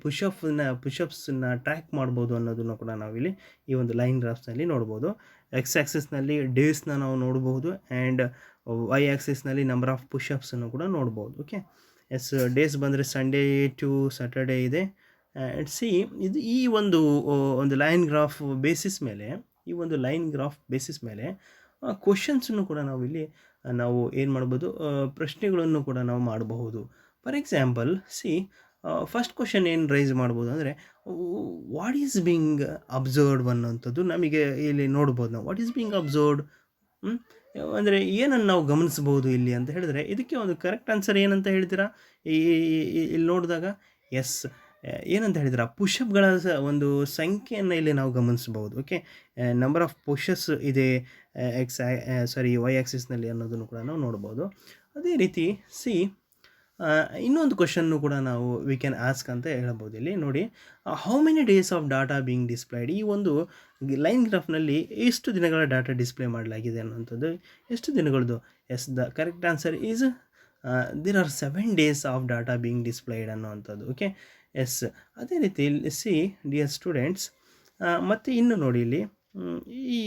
ಪುಷಪ್ಸನ್ನ ಟ್ರ್ಯಾಕ್ ಮಾಡ್ಬೋದು ಅನ್ನೋದನ್ನು ಕೂಡ ನಾವಿಲ್ಲಿ ಈ ಒಂದು ಲೈನ್ ಗ್ರಾಫ್ಸ್ನಲ್ಲಿ ನೋಡ್ಬೋದು. ಎಕ್ಸ್ ಆ್ಯಕ್ಸಿಸ್ನಲ್ಲಿ ಡೇಸ್ನ ನಾವು ನೋಡ್ಬೋದು, ಆ್ಯಂಡ್ ವೈ ಆ್ಯಕ್ಸಿಸ್ನಲ್ಲಿ ನಂಬರ್ ಆಫ್ ಪುಷಪ್ಸನ್ನು ಕೂಡ ನೋಡ್ಬೋದು. ಓಕೆ, ಎಸ್, ಡೇಸ್ ಬಂದರೆ ಸಂಡೇ ಟು ಸ್ಯಾಟರ್ಡೇ ಇದೆ. ಆ್ಯಂಡ್ ಸಿ, ಈ ಒಂದು ಲೈನ್ ಗ್ರಾಫ್ ಬೇಸಿಸ್ ಮೇಲೆ ಕ್ವಶನ್ಸನ್ನು ಕೂಡ ನಾವು ಏನು ಮಾಡ್ಬೋದು, ಪ್ರಶ್ನೆಗಳನ್ನು ಕೂಡ ನಾವು ಮಾಡಬಹುದು. For example, C, first question ಏನು ರೈಸ್ ಮಾಡ್ಬೋದು ಅಂದರೆ ವಾಟ್ ಈಸ್ ಬೀಂಗ್ ಅಬ್ಸರ್ವ್ಡ್ ಅನ್ನೋಂಥದ್ದು ನಮಗೆ ಇಲ್ಲಿ ನೋಡ್ಬೋದು. ನಾವು ವಾಟ್ ಈಸ್ ಬೀಂಗ್ ಅಬ್ಸರ್ವ್ಡ್ ಅಂದರೆ ಏನನ್ನು ನಾವು ಗಮನಿಸ್ಬೋದು ಇಲ್ಲಿ ಅಂತ ಹೇಳಿದ್ರೆ, ಇದಕ್ಕೆ ಒಂದು ಕರೆಕ್ಟ್ ಆನ್ಸರ್ ಏನಂತ ಹೇಳ್ತೀರಾ? ಇಲ್ಲಿ ನೋಡಿದಾಗ ಎಸ್, ಏನಂತ ಹೇಳಿದ್ರೆ ಪುಷಪ್ಗಳ ಒಂದು ಸಂಖ್ಯೆಯನ್ನು ಇಲ್ಲಿ ನಾವು ಗಮನಿಸ್ಬೋದು. ಓಕೆ, ನಂಬರ್ ಆಫ್ ಪುಷಸ್ ಇದೆ ವೈ ಆ್ಯಕ್ಸಿಸ್ನಲ್ಲಿ ಅನ್ನೋದನ್ನು ಕೂಡ ನಾವು ನೋಡ್ಬೋದು. ಅದೇ ರೀತಿ ಸಿ, ಇನ್ನೊಂದು ಕ್ವಶನ್ನು ಕೂಡ ನಾವು ವಿ ಕ್ಯಾನ್ ಆಸ್ಕ್ ಅಂತ ಹೇಳ್ಬೋದು. ಇಲ್ಲಿ ನೋಡಿ, how many days of data being displayed, ಈ ಒಂದು ಲೈನ್ ಗ್ರಾಫ್ನಲ್ಲಿ ಎಷ್ಟು ದಿನಗಳ ಡಾಟಾ ಡಿಸ್ಪ್ಲೇ ಮಾಡಲಾಗಿದೆ ಅನ್ನೋಂಥದ್ದು, ಎಷ್ಟು ದಿನಗಳದ್ದು. Yes, the correct answer is there are 7 days of data being displayed ಅನ್ನೋವಂಥದ್ದು. Okay, yes. ಅದೇ ರೀತಿ ಸಿ ಡಿಯರ್ ಸ್ಟೂಡೆಂಟ್ಸ್, ಮತ್ತು ಇನ್ನು ನೋಡಿ ಇಲ್ಲಿ ಈ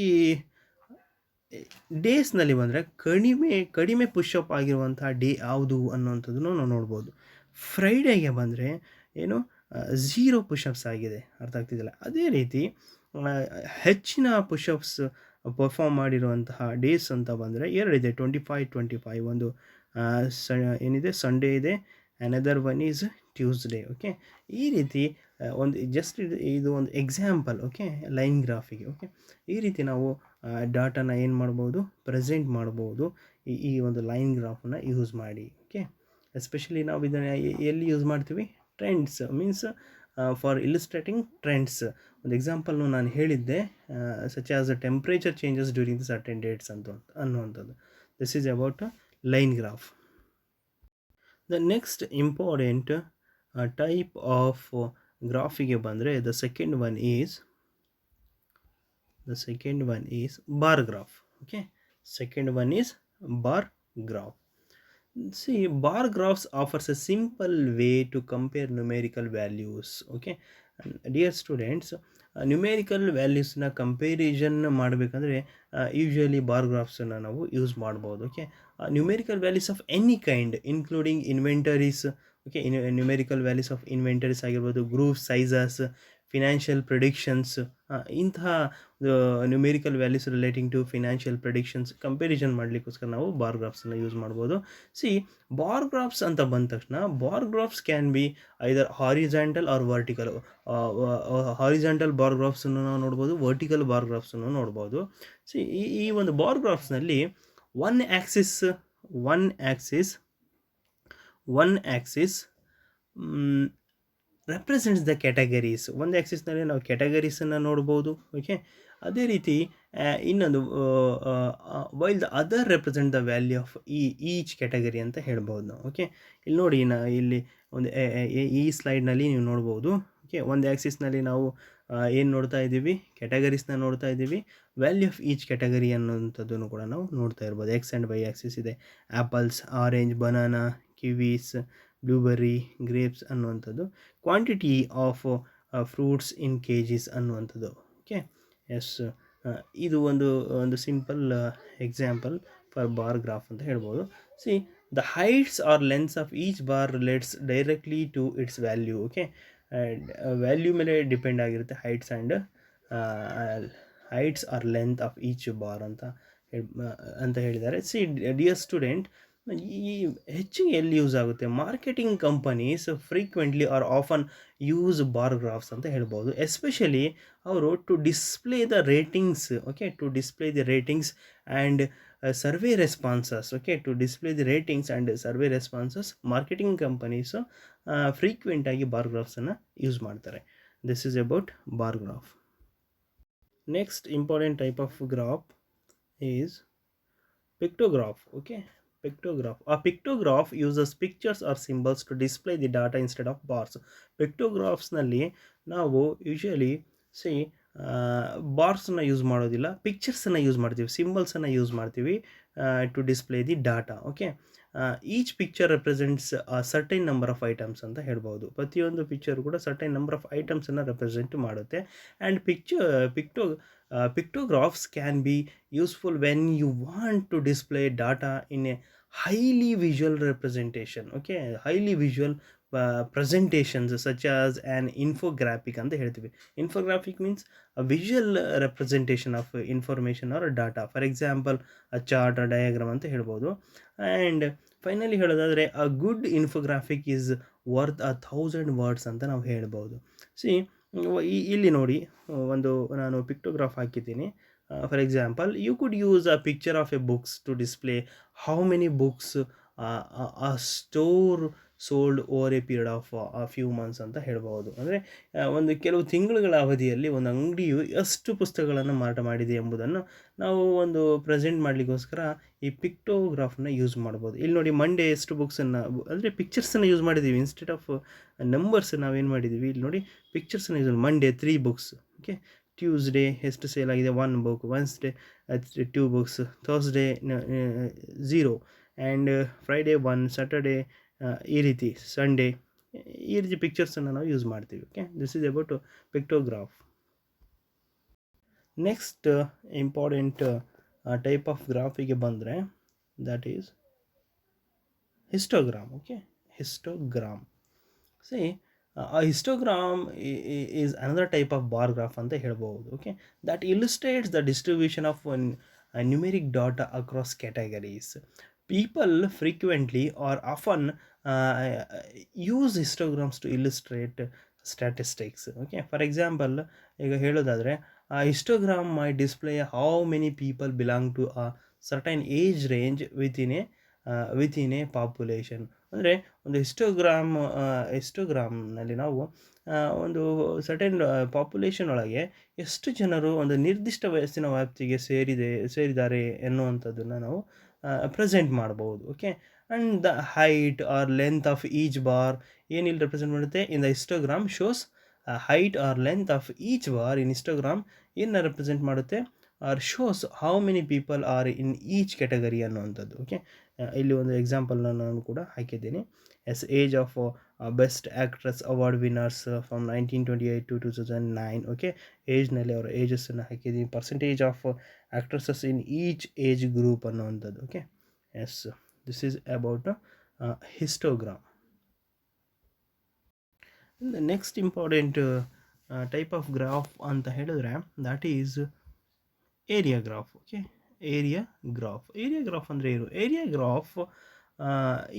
ಡೇಸ್ನಲ್ಲಿ ಬಂದರೆ ಕಡಿಮೆ ಪುಷಪ್ ಆಗಿರುವಂಥ ಡೇ ಯಾವುದು ಅನ್ನೋವಂಥದ್ದನ್ನು ನಾವು ನೋಡ್ಬೋದು. ಫ್ರೈಡೇಗೆ ಬಂದರೆ ಏನು 0 ಪುಷಪ್ಸ್ ಆಗಿದೆ, ಅರ್ಥ ಆಗ್ತಿದ್ದಿಲ್ಲ. ಅದೇ ರೀತಿ ಹೆಚ್ಚಿನ ಪುಷಪ್ಸ್ ಪರ್ಫಾರ್ಮ್ ಮಾಡಿರುವಂತಹ ಡೇಸ್ ಅಂತ ಬಂದರೆ 2 ಇದೆ, 25 ಒಂದು ಏನಿದೆ ಸಂಡೇ ಇದೆ, another one is Tuesday. Okay, ಈ ರೀತಿ ಒಂದು ಜಸ್ಟ್ ಇದು ಒಂದು ಎಕ್ಸಾಂಪಲ್. ಓಕೆ, ಲೈನ್ ಗ್ರಾಫಿಗೆ. ಓಕೆ, ಈ ರೀತಿ ನಾವು ಡಾಟಾನ ಏನು ಮಾಡ್ಬೋದು, ಪ್ರೆಸೆಂಟ್ ಮಾಡ್ಬೋದು ಈ ಒಂದು ಲೈನ್ ಗ್ರಾಫನ್ನು ಯೂಸ್ ಮಾಡಿ. ಓಕೆ, ಎಸ್ಪೆಷಲಿ ನಾವು ಇದನ್ನು ಎಲ್ಲಿ ಯೂಸ್ ಮಾಡ್ತೀವಿ, trends, means for illustrating trends. ಒಂದು ಎಕ್ಸಾಂಪಲ್ನು ನಾನು ಹೇಳಿದ್ದೆ, such as temperature changes during the certain dates ಅನ್ನುವಂಥದ್ದು. This is about line graph. The next important type of ಗ್ರಾಫಿಗೆ ಬಂದರೆ the second one is The second one is bar graph. Okay, second one is bar graph. See, bar graphs offers a simple way to compare numerical values. Okay, and dear students, numerical values na comparison ಮಾಡಬೇಕಂದ್ರೆ usually bar ಗ್ರಾಫ್ಸನ್ನು ನಾವು use ಮಾಡ್ಬೋದು. Okay, numerical values of any kind including inventories. Okay, numerical values of inventories ಆಗಿರ್ಬೋದು, group sizes, financial predictions, ಇಂತಹ numerical values relating to financial predictions comparison ಮಾಡಲಿಕ್ಕೋಸ್ಕರ ನಾವು bar ಗ್ರಾಫ್ಸನ್ನು use ಮಾಡ್ಬೋದು. ಸಿ, ಬಾರ್ ಗ್ರಾಫ್ಸ್ ಅಂತ ಬಂದ ತಕ್ಷಣ bar graphs can be either horizontal or vertical. Horizontal bar ಗ್ರಾಫ್ಸನ್ನು ನಾವು ನೋಡ್ಬೋದು, ವರ್ಟಿಕಲ್ ಬಾರ್ ಗ್ರಾಫ್ಸನ್ನು ನೋಡ್ಬೋದು. ಸಿ, ಈ ಒಂದು bar ಗ್ರಾಫ್ಸ್ನಲ್ಲಿ one Axis one Axis represents the categories. ಒಂದು ಆ್ಯಕ್ಸಿಸ್ನಲ್ಲಿ ನಾವು ಕ್ಯಾಟಗರೀಸನ್ನು ನೋಡ್ಬೋದು. ಓಕೆ, ಅದೇ ರೀತಿ ಇನ್ನೊಂದು while the other represent the value of each category ಅಂತ ಹೇಳ್ಬೋದು ನಾವು. ಓಕೆ, ಇಲ್ಲಿ ನೋಡಿ, ಇಲ್ಲಿ ಒಂದು ಈ ಸ್ಲೈಡ್ನಲ್ಲಿ ನೀವು ನೋಡ್ಬೋದು. ಓಕೆ, ಒಂದು ಆ್ಯಕ್ಸಿಸ್ನಲ್ಲಿ ನಾವು ಏನು ನೋಡ್ತಾ ಇದ್ದೀವಿ, ಕ್ಯಾಟಗರೀಸ್ನ ನೋಡ್ತಾ ಇದ್ದೀವಿ. ವ್ಯಾಲ್ಯೂ ಆಫ್ ಈಚ್ ಕ್ಯಾಟಗರಿ ಅನ್ನೋಂಥದ್ದನ್ನು ಕೂಡ ನಾವು ನೋಡ್ತಾ ಇರ್ಬೋದು. ಎಕ್ಸ್ ಆ್ಯಂಡ್ ವೈ ಆ್ಯಕ್ಸಿಸ್ ಇದೆ. Apples, orange, banana, kiwis, blueberry, grapes ಅನ್ನುವಂಥದ್ದು. Quantity of fruits in kgs ಅನ್ನುವಂಥದ್ದು. ಓಕೆ, ಎಸ್, ಇದು ಒಂದು simple example for bar graph ಅಂತ ಹೇಳ್ಬೋದು. See, the heights or lengths of each bar relates directly to its value. Okay, value ಮೇಲೆ depend ಆಗಿರುತ್ತೆ heights or length of each bar ಅಂತ ಹೇಳಿದ್ದಾರೆ. C, dear student, ಈ ಹೆಚ್ಚಿಗೆ ಎಲ್ಲಿ ಯೂಸ್ ಆಗುತ್ತೆ, marketing companies frequently are often use bar graphs ಅಂತ ಹೇಳ್ಬೋದು. ಎಸ್ಪೆಷಲಿ ಅವರು to display the ratings. Okay, to display the ratings and survey responses. Okay, to display the ratings and survey responses marketing companies ಫ್ರೀಕ್ವೆಂಟಾಗಿ bar ಗ್ರಾಫ್ಸನ್ನು use ಮಾಡ್ತಾರೆ. This is about bar graph. Next important type of graph is pictograph. Okay, pictograph. A pictograph uses pictures or symbols to display the data instead of bars. Pictographsನಲ್ಲಿ ನಾವು usually ಬಾರ್ಸನ್ನು use ಮಾಡೋದಿಲ್ಲ, ಪಿಕ್ಚರ್ಸನ್ನು use ಮಾಡ್ತೀವಿ, ಸಿಂಬಲ್ಸನ್ನು use ಮಾಡ್ತೀವಿ to display the data. Okay, each picture represents certain number of items ಅಂತ ಹೇಳ್ಬೋದು. ಪ್ರತಿಯೊಂದು ಪಿಕ್ಚರ್ ಕೂಡ ಸರ್ಟೈನ್ ನಂಬರ್ ಆಫ್ ಐಟಮ್ಸನ್ನು ರೆಪ್ರೆಸೆಂಟ್ ಮಾಡುತ್ತೆ. And pictographs can be useful when you want to display data in a highly visual representation. Okay, highly visual presentations such as an infographic ಅಂತ ಹೇಳ್ತೀವಿ. Infographic means a visual representation of information or data. For example, a chart, a diagram ಅಂತ ಹೇಳ್ಬೋದು. And finally ಹೇಳೋದಾದರೆ a good infographic is worth 1,000 words ಅಂತ ನಾವು ಹೇಳ್ಬೋದು. C, ಇಲ್ಲಿ ನೋಡಿ, ನಾನು ಪಿಕ್ಟೋಗ್ರಾಫ್ ಹಾಕಿದ್ದೀನಿ. For example, you could use a picture of a books to display how many books a store sold over a period of few months ಅಂತ ಹೇಳ್ಬೋದು. ಅಂದರೆ ಕೆಲವು ತಿಂಗಳುಗಳ ಅವಧಿಯಲ್ಲಿ ಒಂದು ಅಂಗಡಿಯು ಎಷ್ಟು ಪುಸ್ತಕಗಳನ್ನು ಮಾರಾಟ ಮಾಡಿದೆ ಎಂಬುದನ್ನು ನಾವು ಪ್ರೆಸೆಂಟ್ ಮಾಡಲಿಕ್ಕೋಸ್ಕರ ಈ ಪಿಕ್ಟೋಗ್ರಾಫ್ನ ಯೂಸ್ ಮಾಡ್ಬೋದು. ಇಲ್ಲಿ ನೋಡಿ, ಮಂಡೇ ಎಷ್ಟು ಬುಕ್ಸನ್ನು, ಅಂದರೆ ಪಿಕ್ಚರ್ಸನ್ನು ಯೂಸ್ ಮಾಡಿದ್ದೀವಿ ಇನ್ಸ್ಟೆಡ್ ಆಫ್ ನಂಬರ್ಸ್. ನಾವೇನು ಮಾಡಿದ್ದೀವಿ, ಇಲ್ಲಿ ನೋಡಿ, ಪಿಕ್ಚರ್ಸನ್ನು use. Monday 3 books. Okay, Tuesday ಎಷ್ಟು ಸೇಲ್ ಆಗಿದೆ, 1 book. Wednesday 2 books. Thursday 0. And Friday 1. Saturday ಈ ರೀತಿ, ಸಂಡೇ ಈ ರೀತಿ ಪಿಕ್ಚರ್ಸನ್ನು ನಾವು ಯೂಸ್ ಮಾಡ್ತೀವಿ. Okay, this is about pictograph. Next important type of ಗ್ರಾಫಿಗೆ ಬಂದರೆ that is histogram. Okay, histogram. See, a histogram is another type of bar graph ಅಂತ ಹೇಳ್ಬೋದು. Okay, that illustrates the distribution of numeric data across categories. People frequently or often use histograms to illustrate statistics. Okay, for example, ಈಗ ಹೇಳೋದಾದರೆ histogram might display how many people belong to a certain age range within a population. ಅಂದರೆ ಒಂದು ಹಿಸ್ಟೋಗ್ರಾಮ್ನಲ್ಲಿ ನಾವು ಒಂದು certain population ಒಳಗೆ ಎಷ್ಟು ಜನರು ಒಂದು ನಿರ್ದಿಷ್ಟ ವಯಸ್ಸಿನ ವ್ಯಾಪ್ತಿಗೆ ಸೇರಿದ್ದಾರೆ ಎನ್ನುವಂಥದ್ದನ್ನು ನಾವು ಪ್ರೆಸೆಂಟ್ ಮಾಡ್ಬೋದು. Okay, and the height or length of each bar ಏನಿಲ್ಲಿ ರೆಪ್ರೆಸೆಂಟ್ ಮಾಡುತ್ತೆ, in the histogram shows height or length of each bar in histogram ಏನು ರೆಪ್ರೆಸೆಂಟ್ ಮಾಡುತ್ತೆ or shows how many people are in each category ಅನ್ನುವಂಥದ್ದು. Okay, ಇಲ್ಲಿ ಒಂದು ಎಕ್ಸಾಂಪಲ್ನ ನಾನು ಕೂಡ ಹಾಕಿದ್ದೀನಿ. Yes age of best actress award winners from 1928 to 2009. Okay, ಏಜ್ನಲ್ಲಿ ಅವರ ಏಜಸ್ಸನ್ನು ಹಾಕಿದ್ದೀನಿ. Percentage of actresses in each age group ಅನ್ನುವಂಥದ್ದು. Okay, yes, this is about histogram. The next important type of graph ಅಂತ ಹೇಳಿದ್ರೆ that is area graph. Okay, area graph ಅಂದರೆ ಏನು? Area graph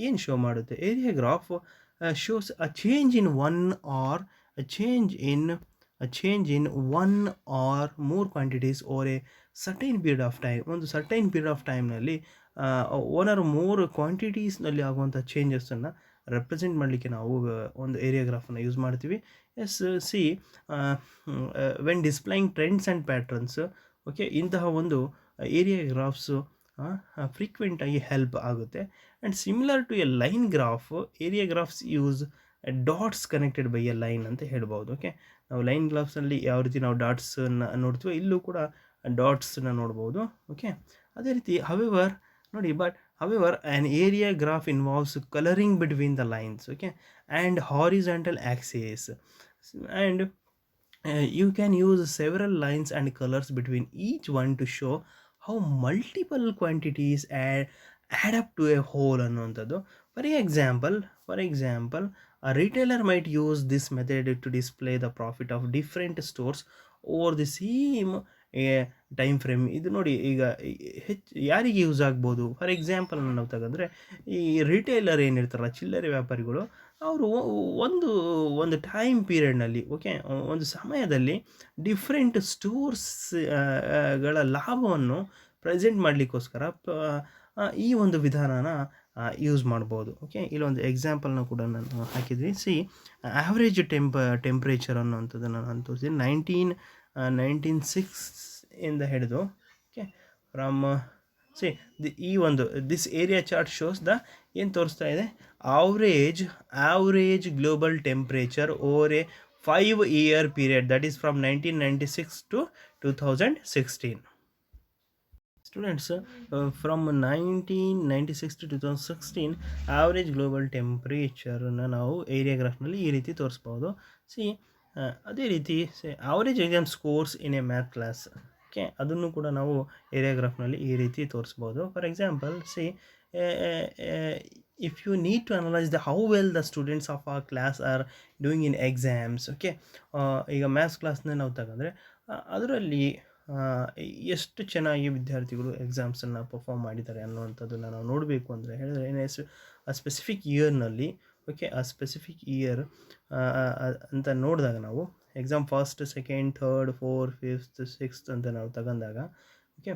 ಏನು ಶೋ ಮಾಡುತ್ತೆ? Area graph shows a change in one or more quantities or a certain period of time. ಒಂದು certain period of ಟೈಮ್ನಲ್ಲಿ one or more ಕ್ವಾಂಟಿಟೀಸ್ನಲ್ಲಿ ಆಗುವಂಥ ಚೇಂಜಸನ್ನು represent ಮಾಡಲಿಕ್ಕೆ ನಾವು ಒಂದು ಏರಿಯಾ ಗ್ರಾಫನ್ನು ಯೂಸ್ ಮಾಡ್ತೀವಿ. Yes, see when displaying trends and patterns. Okay, ಇಂತಹ ಒಂದು ಏರಿಯಾ ಗ್ರಾಫ್ಸು ಫ್ರೀಕ್ವೆಂಟಾಗಿ ಹೆಲ್ಪ್ ಆಗುತ್ತೆ. And similar to a line graph, area graphs use dots connected by A line ಅಂತ ಹೇಳ್ಬೋದು. ಓಕೆ, ನಾವು ಲೈನ್ ಗ್ರಾಫ್ಸಲ್ಲಿ ಯಾವ ರೀತಿ ನಾವು ಡಾಟ್ಸನ್ನು ನೋಡ್ತೀವೋ ಇಲ್ಲೂ ಕೂಡ ಡಾಟ್ಸನ್ನ ನೋಡ್ಬೋದು. ಓಕೆ, ಅದೇ ರೀತಿ however an area graph involves coloring between the lines, okay, and horizontal axes, and you can use several lines and colors between each one to show how multiple quantities add up to a whole ಅನ್ನುವಂಥದ್ದು. For example, a retailer might use this method to display the profit of different stores over the same time frame. ಇದು ನೋಡಿ, ಈಗ ಯಾರಿಗೆ use ಆಗ್ಬೋದು? For example ನಾವು ತಗೊಂಡ್ರೆ, ಈ retailer ಏನಿರ್ತಾರಲ್ಲ, ಚಿಲ್ಲರೆ ವ್ಯಾಪಾರಿಗಳು, ಅವರು ಒಂದು ಟೈಮ್ ಪೀರಿಯಡ್ನಲ್ಲಿ, ಓಕೆ, ಒಂದು ಸಮಯದಲ್ಲಿ ಡಿಫ್ರೆಂಟ್ ಸ್ಟೋರ್ಸ್ಗಳ ಲಾಭವನ್ನು ಪ್ರೆಸೆಂಟ್ ಮಾಡಲಿಕ್ಕೋಸ್ಕರ ಈ ಒಂದು ವಿಧಾನನ ಯೂಸ್ ಮಾಡ್ಬೋದು. ಓಕೆ, ಇಲ್ಲೊಂದು ಎಕ್ಸಾಂಪಲ್ನ ಕೂಡ ನಾನು ಹಾಕಿದ್ದೀನಿ. ಸಿ, ಆ್ಯಾವ್ರೇಜ್ ಟೆಂಪ್ರೇಚರ್ ಅನ್ನುವಂಥದ್ದನ್ನು ನಾನು ತೋರಿಸಿದ್ದೀನಿ. 1906 ಇಂದ ಹಿಡಿದು, ಓಕೆ, ಫ್ರಮ್ ಸಿ ಈ ಒಂದು this area chart shows the ಏನು ತೋರಿಸ್ತಾ ಇದೆ? Average global temperature over A 5-year period, that is from 1996 to 2016. Students, from 1996 to 2016 average global ಟೆಂಪ್ರೇಚರನ್ನು ನಾವು ಏರಿಯಾ ಗ್ರಾಫ್ನಲ್ಲಿ ಈ ರೀತಿ ತೋರಿಸ್ಬೋದು. ಸಿ, ಅದೇ ರೀತಿ average exam scores in a math class. Okay, ಅದನ್ನು ಕೂಡ ನಾವು ಏರಿಯಾ ಗ್ರಾಫ್ನಲ್ಲಿ ಈ ರೀತಿ ತೋರಿಸ್ಬೋದು. For example, see, if you need to analyze how well the students of our class are doing in exams. Okay, ಈಗ ಮ್ಯಾಥ್ಸ್ ಕ್ಲಾಸ್ನ ನಾವು ತಗೊಂಡ್ರೆ ಅದರಲ್ಲಿ ಎಷ್ಟು ಚೆನ್ನಾಗಿ ವಿದ್ಯಾರ್ಥಿಗಳು ಎಕ್ಸಾಮ್ಸನ್ನು ಪರ್ಫಾರ್ಮ್ ಮಾಡಿದ್ದಾರೆ ಅನ್ನುವಂಥದ್ದನ್ನು ನಾವು ನೋಡಬೇಕು ಅಂದರೆ ಹೇಳಿದ್ರೆ, ಆ ಸ್ಪೆಸಿಫಿಕ್ ಇಯರ್ನಲ್ಲಿ, ಓಕೆ, ಆ ಸ್ಪೆಸಿಫಿಕ್ ಇಯರ್ ಅಂತ ನೋಡಿದಾಗ ನಾವು exam first, second, third, fourth, fifth, sixth ಅಂತ ನಾವು ತಗೊಂಡಾಗ, ಓಕೆ,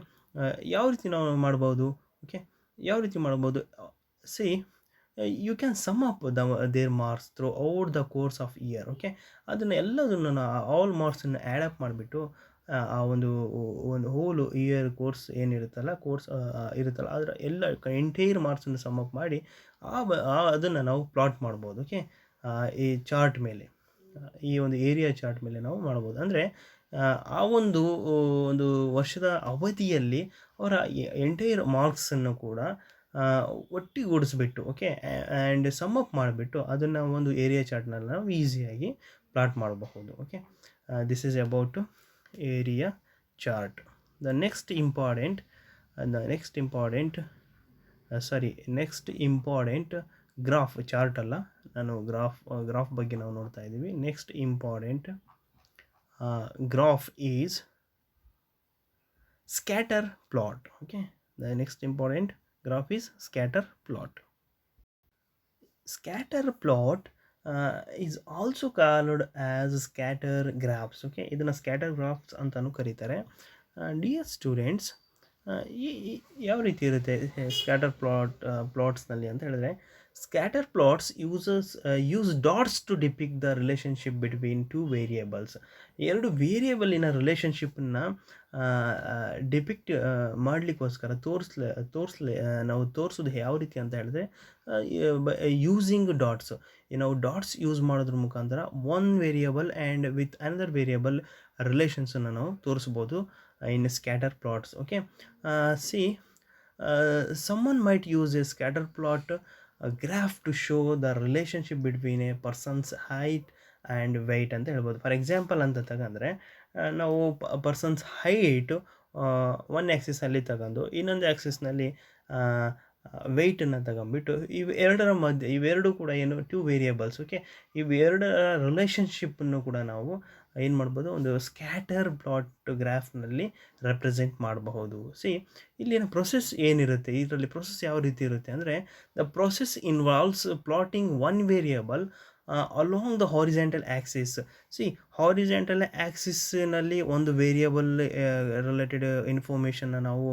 ಯಾವ ರೀತಿ ನಾವು ಮಾಡ್ಬೋದು? ಓಕೆ, ಯಾವ ರೀತಿ ಮಾಡ್ಬೋದು? See, you can sum up their marks throughout the course of year. Okay, ಎಲ್ಲದನ್ನು ಆಲ್ ಮಾರ್ಕ್ಸನ್ನು ಆ್ಯಡ್ ಅಪ್ ಮಾಡಿಬಿಟ್ಟು ಆ ಒಂದು ಹೋಲ್ ಇಯರ್ ಕೋರ್ಸ್ ಏನಿರುತ್ತಲ್ಲ, ಇರುತ್ತಲ್ಲ, ಅದರ ಎಲ್ಲ ಎಂಟೈರ್ ಮಾರ್ಕ್ಸನ್ನು ಸಮ್ ಅಪ್ ಮಾಡಿ ಅದನ್ನು ನಾವು ಪ್ಲಾಟ್ ಮಾಡ್ಬೋದು. ಓಕೆ, ಈ ಚಾರ್ಟ್ ಮೇಲೆ, ಈ ಒಂದು ಏರಿಯಾ ಚಾರ್ಟ್ ಮೇಲೆ ನಾವು ಮಾಡ್ಬೋದು. ಅಂದರೆ ಆ ಒಂದು ವರ್ಷದ ಅವಧಿಯಲ್ಲಿ ಅವರ ಎಂಟೈರ್ ಮಾರ್ಕ್ಸನ್ನು ಕೂಡ ಒಟ್ಟಿಗೂಡಿಸ್ಬಿಟ್ಟು, ಓಕೆ, ಆ್ಯಂಡ್ ಸಮ್ ಅಪ್ ಮಾಡಿಬಿಟ್ಟು ಅದನ್ನು ಒಂದು ಏರಿಯಾ ಚಾರ್ಟ್ನಲ್ಲಿ ನಾವು ಈಸಿಯಾಗಿ ಪ್ಲಾಟ್ ಮಾಡಬಹುದು. Okay, this is about area chart. Next important graph, chart ಅಲ್ಲ, ನಾನು ಗ್ರಾಫ್ ಬಗ್ಗೆ ನಾವು ನೋಡ್ತಾ ಇದ್ದೀವಿ. Next important graph is scatter plot. Okay, the next important graph is scatter plot. Scatter plot is also called as scatter graphs. Okay, ಇದನ್ನು scatter graphs ಅಂತಲೂ ಕರೀತಾರೆ. Dear students, ಯಾವ ರೀತಿ ಇರುತ್ತೆ ಸ್ಕ್ಯಾಟರ್ ಪ್ಲಾಟ್ಸ್ನಲ್ಲಿ ಅಂತ ಹೇಳಿದ್ರೆ, scatter plots use dots to depict the relationship between two variables. ಎರಡು ವೇರಿಯೇಬಲಿನ ರಿಲೇಷನ್ಶಿಪ್ಪನ್ನು ಡಿಪಿಕ್ಟ್ ಮಾಡಲಿಕ್ಕೋಸ್ಕರ ನಾವು ತೋರಿಸೋದು ಯಾವ ರೀತಿ ಅಂತ ಹೇಳಿದ್ರೆ, ಯೂಸಿಂಗ್ ಡಾಟ್ಸ್. ನಾವು ಡಾಟ್ಸ್ ಯೂಸ್ ಮಾಡೋದ್ರ ಮುಖಾಂತರ one variable and with another variable ರಿಲೇಷನ್ಸನ್ನು ನಾವು ತೋರಿಸ್ಬೋದು in scatter plots. Okay, see, someone might use a scatter plot graph to show the relationship between a person's height and weight ಅಂತ ಹೇಳ್ಬೋದು. For example ಅಂತ ತಗೊಂಡ್ರೆ, ನಾವು ಪರ್ಸನ್ಸ್ ಹೈಟು ಒನ್ ಆ್ಯಕ್ಸಿಸಲ್ಲಿ ತಗೊಂಡು ಇನ್ನೊಂದು ಆ್ಯಕ್ಸಿಸ್ನಲ್ಲಿ ವೆಯ್ಟನ್ನು ತಗೊಂಡ್ಬಿಟ್ಟು ಇವೆರಡು ಕೂಡ ಏನು ಟೂ ವೇರಿಯೇಬಲ್ಸ್. ಓಕೆ, ಇವೆರಡರ ರಿಲೇಷನ್ಶಿಪ್ಪನ್ನು ಕೂಡ ನಾವು ಏನು ಮಾಡ್ಬೋದು, ಒಂದು ಸ್ಕ್ಯಾಟರ್ ಪ್ಲಾಟ್ ಗ್ರಾಫ್ನಲ್ಲಿ ರೆಪ್ರೆಸೆಂಟ್ ಮಾಡಬಹುದು. ಇಲ್ಲಿನ ಪ್ರೊಸೆಸ್ ಏನಿರುತ್ತೆ, ಇದರಲ್ಲಿ ಪ್ರೊಸೆಸ್ ಯಾವ ರೀತಿ ಇರುತ್ತೆ ಅಂದರೆ, the process involves plotting one variable along the horizontal axis. Horizontal ಆ್ಯಕ್ಸಿಸ್ನಲ್ಲಿ ಒಂದು ವೇರಿಯೇಬಲ್ ರಿಲೇಟೆಡ್ ಇನ್ಫಾರ್ಮೇಷನ್ನ ನಾವು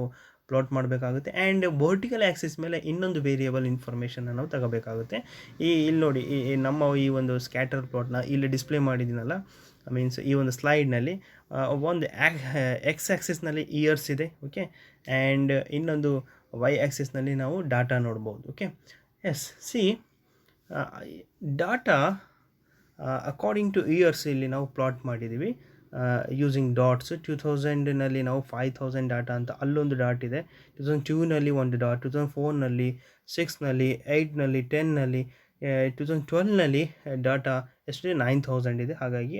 ಪ್ಲಾಟ್ ಮಾಡಬೇಕಾಗುತ್ತೆ, ಆ್ಯಂಡ್ ವರ್ಟಿಕಲ್ ಆ್ಯಕ್ಸಿಸ್ ಮೇಲೆ ಇನ್ನೊಂದು ವೇರಿಯೇಬಲ್ ಇನ್ಫಾರ್ಮೇಷನ್ನ ನಾವು ತಗೋಬೇಕಾಗುತ್ತೆ. ಇಲ್ಲಿ ನೋಡಿ, ನಮ್ಮ ಈ ಒಂದು ಸ್ಕ್ಯಾಟರ್ ಪ್ಲಾಟ್ನ ಇಲ್ಲಿ ಡಿಸ್ಪ್ಲೇ ಮಾಡಿದ್ದೀನಲ್ಲ, ಮೀನ್ಸ್ ಈ ಒಂದು ಸ್ಲೈಡ್ನಲ್ಲಿ ಒಂದು ಎಕ್ಸ್ ಆ್ಯಕ್ಸಿಸ್ನಲ್ಲಿ ಇಯರ್ಸ್ ಇದೆ. ಓಕೆ, ಆ್ಯಂಡ್ ಇನ್ನೊಂದು ವೈ ಆ್ಯಕ್ಸಿಸ್ನಲ್ಲಿ ನಾವು ಡಾಟಾ ನೋಡ್ಬೋದು. Okay, yes, data according to years ಇಲ್ಲಿ ನಾವು ಪ್ಲಾಟ್ ಮಾಡಿದ್ದೀವಿ ಯೂಸಿಂಗ್ ಡಾಟ್ಸ್. 2000ನಲ್ಲಿ ನಾವು 5000 ಡಾಟಾ ಅಂತ ಅಲ್ಲೊಂದು ಡಾಟ್ ಇದೆ, 2002ನಲ್ಲಿ ಒಂದು ಡಾಟ್, 2004ನಲ್ಲಿ, 6ನಲ್ಲಿ, 8ನಲ್ಲಿ, 10ನಲ್ಲಿ, 2012ನಲ್ಲಿ ಡಾಟಾ ಎಷ್ಟಿದೆ, 9000 ಇದೆ. ಹಾಗಾಗಿ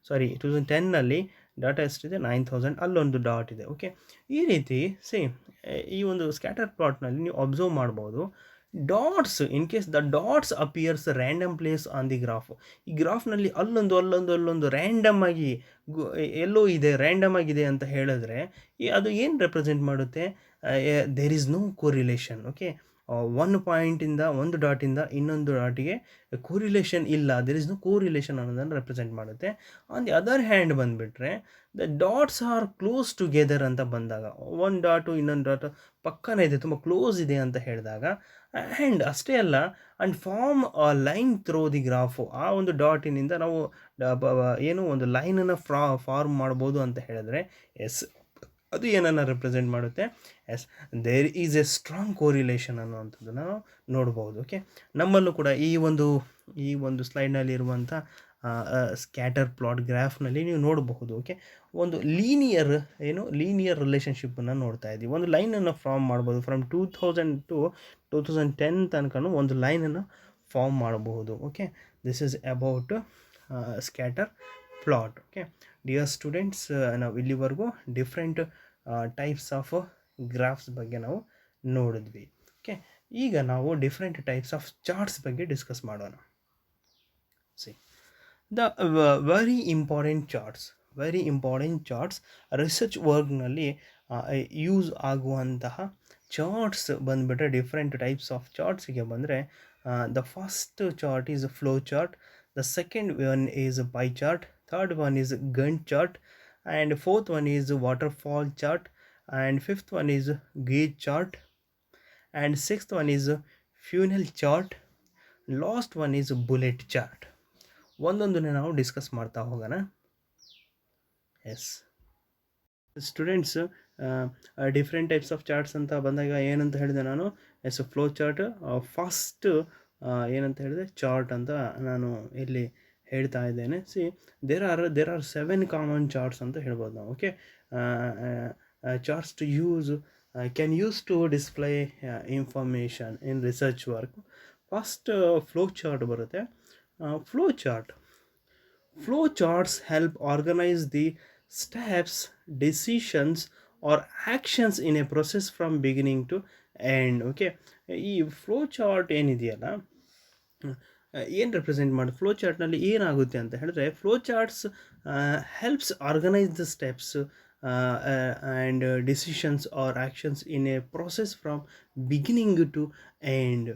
2010ನಲ್ಲಿ ಡಾಟಾ ಎಷ್ಟಿದೆ, 9000, ಅಲ್ಲೊಂದು ಡಾಟ್ ಇದೆ. ಓಕೆ, ಈ ರೀತಿ ಈ ಒಂದು ಸ್ಕ್ಯಾಟರ್ ಪ್ಲಾಟ್ನಲ್ಲಿ ನೀವು ಅಬ್ಸರ್ವ್ ಮಾಡ್ಬೋದು, dots, in case the dots appears random place on the graph. ಈ ಗ್ರಾಫ್ನಲ್ಲಿ ಅಲ್ಲೊಂದು ರ್ಯಾಂಡಮ್ ಆಗಿ ಎಲ್ಲೋ ಇದೆ, ರ್ಯಾಂಡಮ್ ಆಗಿದೆ ಅಂತ ಹೇಳಿದ್ರೆ ಅದು ಏನು ರೆಪ್ರೆಸೆಂಟ್ ಮಾಡುತ್ತೆ, there is no correlation. Okay, ಒಂದು ಪಾಯಿಂಟಿಂದ, ಒಂದು ಡಾಟಿಂದ ಇನ್ನೊಂದು ಡಾಟಿಗೆ ಕೋರಿಲೇಷನ್ ಇಲ್ಲ, ದೇರ್ ಇಸ್ ನೋ ಕೋರಿಲೇಷನ್ ಅನ್ನೋದನ್ನು ರೆಪ್ರೆಸೆಂಟ್ ಮಾಡುತ್ತೆ. ಆನ್ ದಿ ಅದರ್ ಹ್ಯಾಂಡ್ ಬಂದುಬಿಟ್ರೆ, the dots are close together ಅಂತ ಬಂದಾಗ, ಒಂದು ಡಾಟು ಇನ್ನೊಂದು ಡಾಟು ಪಕ್ಕನೇ ಇದೆ, ತುಂಬ ಕ್ಲೋಸ್ ಇದೆ ಅಂತ ಹೇಳಿದಾಗ, ಆ್ಯಂಡ್ ಅಷ್ಟೇ ಅಲ್ಲ, and form a line through the graph. ಆ ಒಂದು ಡಾಟಿನಿಂದ ನಾವು ಏನು ಒಂದು ಲೈನನ್ನು ಫಾರ್ಮ್ ಮಾಡ್ಬೋದು ಅಂತ ಹೇಳಿದ್ರೆ, ಎಸ್, ಅದು ಏನನ್ನು ರೆಪ್ರೆಸೆಂಟ್ ಮಾಡುತ್ತೆ, yes, there is a strong correlation ಅನ್ನುವಂಥದ್ದನ್ನು ನಾವು ನೋಡ್ಬೋದು. ಓಕೆ, ನಮ್ಮಲ್ಲೂ ಕೂಡ ಈ ಒಂದು ಸ್ಲೈಡ್ನಲ್ಲಿ ಇರುವಂಥ ಸ್ಕ್ಯಾಟರ್ ಪ್ಲಾಟ್ ಗ್ರಾಫ್ನಲ್ಲಿ ನೀವು ನೋಡಬಹುದು. ಓಕೆ, ಒಂದು ಲೀನಿಯರ್ ರಿಲೇಷನ್ಶಿಪ್ಪನ್ನು ನೋಡ್ತಾ ಇದ್ದೀವಿ. ಒಂದು ಲೈನನ್ನು ಫಾರ್ಮ್ ಮಾಡ್ಬೋದು, ಫ್ರಮ್ 2000 ಟು 2010 ತನಕ ಒಂದು ಲೈನನ್ನು ಫಾರ್ಮ್ ಮಾಡಬಹುದು. Okay, this is about scatter plot. Okay, dear students, ನಾವು ಇಲ್ಲಿವರೆಗೂ ಡಿಫ್ರೆಂಟ್ ಟೈಪ್ಸ್ ಆಫ್ ಗ್ರಾಫ್ಸ್ ಬಗ್ಗೆ ನಾವು ನೋಡಿದ್ವಿ. ಓಕೆ, ಈಗ ನಾವು ಡಿಫ್ರೆಂಟ್ ಟೈಪ್ಸ್ ಆಫ್ ಚಾರ್ಟ್ಸ್ ಬಗ್ಗೆ ಡಿಸ್ಕಸ್ ಮಾಡೋಣ. The very important charts research ವರ್ಕ್ನಲ್ಲಿ ಯೂಸ್ ಆಗುವಂತಹ ಚಾರ್ಟ್ಸ್ ಬಂದುಬಿಟ್ರೆ, ಡಿಫ್ರೆಂಟ್ ಟೈಪ್ಸ್ ಆಫ್ ಚಾರ್ಟ್ಸಿಗೆ ಬಂದರೆ, the first chart is flow chart, the second one is pie chart, third one is Gantt chart, and fourth one is waterfall chart, and fifth one is gauge chart, and sixth one is funnel chart, last one is bullet chart. ಒಂದೊಂದನ್ನೇ ನಾವು discuss ಮಾಡ್ತಾ ಹೋಗೋಣ. Yes students, different types of charts ಅಂತ ಬಂದಾಗ ಏನಂತ ಹೇಳಿದೆ ನಾನು, S, flow chart first ಏನಂತ ಹೇಳಿದೆ, ಚಾರ್ಟ್ ಅಂತ ನಾನು ಇಲ್ಲಿ ಹೇಳ್ತಾ ಇದ್ದೇನೆ. ದೇರ್ ಆರ್ 7 ಕಾಮನ್ ಚಾರ್ಟ್ಸ್ ಅಂತ ಹೇಳ್ಬೋದು ನಾವು. Okay, charts to can use to display information in research work. First flow chart ಬರುತ್ತೆ. Flow charts help organise the steps, decisions or actions in a process from beginning to end. Okay, ಈ flow chart ಏನಿದೆಯಲ್ಲ, ಏನು represent ಮಾಡಿ, flow ಚಾರ್ಟ್ನಲ್ಲಿ ಏನಾಗುತ್ತೆ ಅಂತ ಹೇಳಿದ್ರೆ, flow charts helps organise the steps and decisions or actions in a process from beginning to end.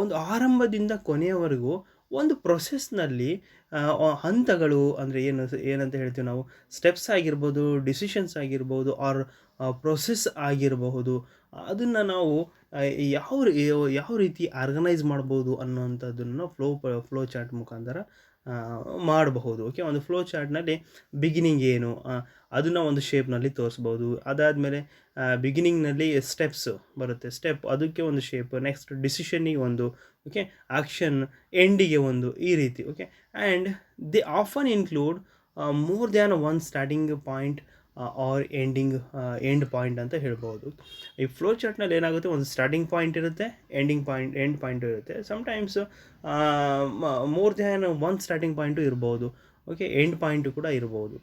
ಒಂದು ಆರಂಭದಿಂದ ಕೊನೆಯವರೆಗೂ ಒಂದು ಪ್ರೊಸೆಸ್ನಲ್ಲಿ ಹಂತಗಳು ಅಂದರೆ ಏನಂತ ಹೇಳ್ತೀವಿ ನಾವು, ಸ್ಟೆಪ್ಸ್ ಆಗಿರ್ಬೋದು, ಡಿಸಿಷನ್ಸ್ ಆಗಿರ್ಬೋದು, ಆರ್ ಪ್ರೊಸೆಸ್ ಆಗಿರಬಹುದು, ಅದನ್ನು ನಾವು ಯಾವ ರೀತಿ ಆರ್ಗನೈಸ್ ಮಾಡ್ಬೋದು ಅನ್ನೋವಂಥದ್ದನ್ನು ಫ್ಲೋ ಚಾರ್ಟ್ ಮುಖಾಂತರ ಮಾಡಬಹುದು. ಓಕೆ, ಒಂದು ಫ್ಲೋ ಚಾರ್ಟ್ನಲ್ಲಿ ಬಿಗಿನಿಂಗ್ ಏನು ಅದನ್ನು ಒಂದು ಶೇಪ್ನಲ್ಲಿ ತೋರಿಸ್ಬೋದು. ಅದಾದಮೇಲೆ ಬಿಗಿನಿಂಗ್ನಲ್ಲಿ ಸ್ಟೆಪ್ಸ್ ಬರುತ್ತೆ, ಸ್ಟೆಪ್ ಅದಕ್ಕೆ ಒಂದು ಶೇಪ್, ನೆಕ್ಸ್ಟ್ ಡಿಸಿಷನ್ನಿಗೆ ಒಂದು, ಓಕೆ, ಆಕ್ಷನ್ ಎಂಡಿಗೆ ಒಂದು, ಈ ರೀತಿ. Okay, and they often include more than one starting point or end point ಅಂತ ಹೇಳ್ಬೋದು. ಈ ಫ್ಲೋ ಚಾರ್ಟ್ನಲ್ಲಿ ಏನಾಗುತ್ತೆ, ಒಂದು ಸ್ಟಾರ್ಟಿಂಗ್ ಪಾಯಿಂಟ್ ಇರುತ್ತೆ, ಎಂಡ್ ಪಾಯಿಂಟ್ ಇರುತ್ತೆ. Sometimes more than one starting point ಇರ್ಬೋದು, ಓಕೆ, ಎಂಡ್ ಪಾಯಿಂಟು ಕೂಡ ಇರ್ಬೋದು.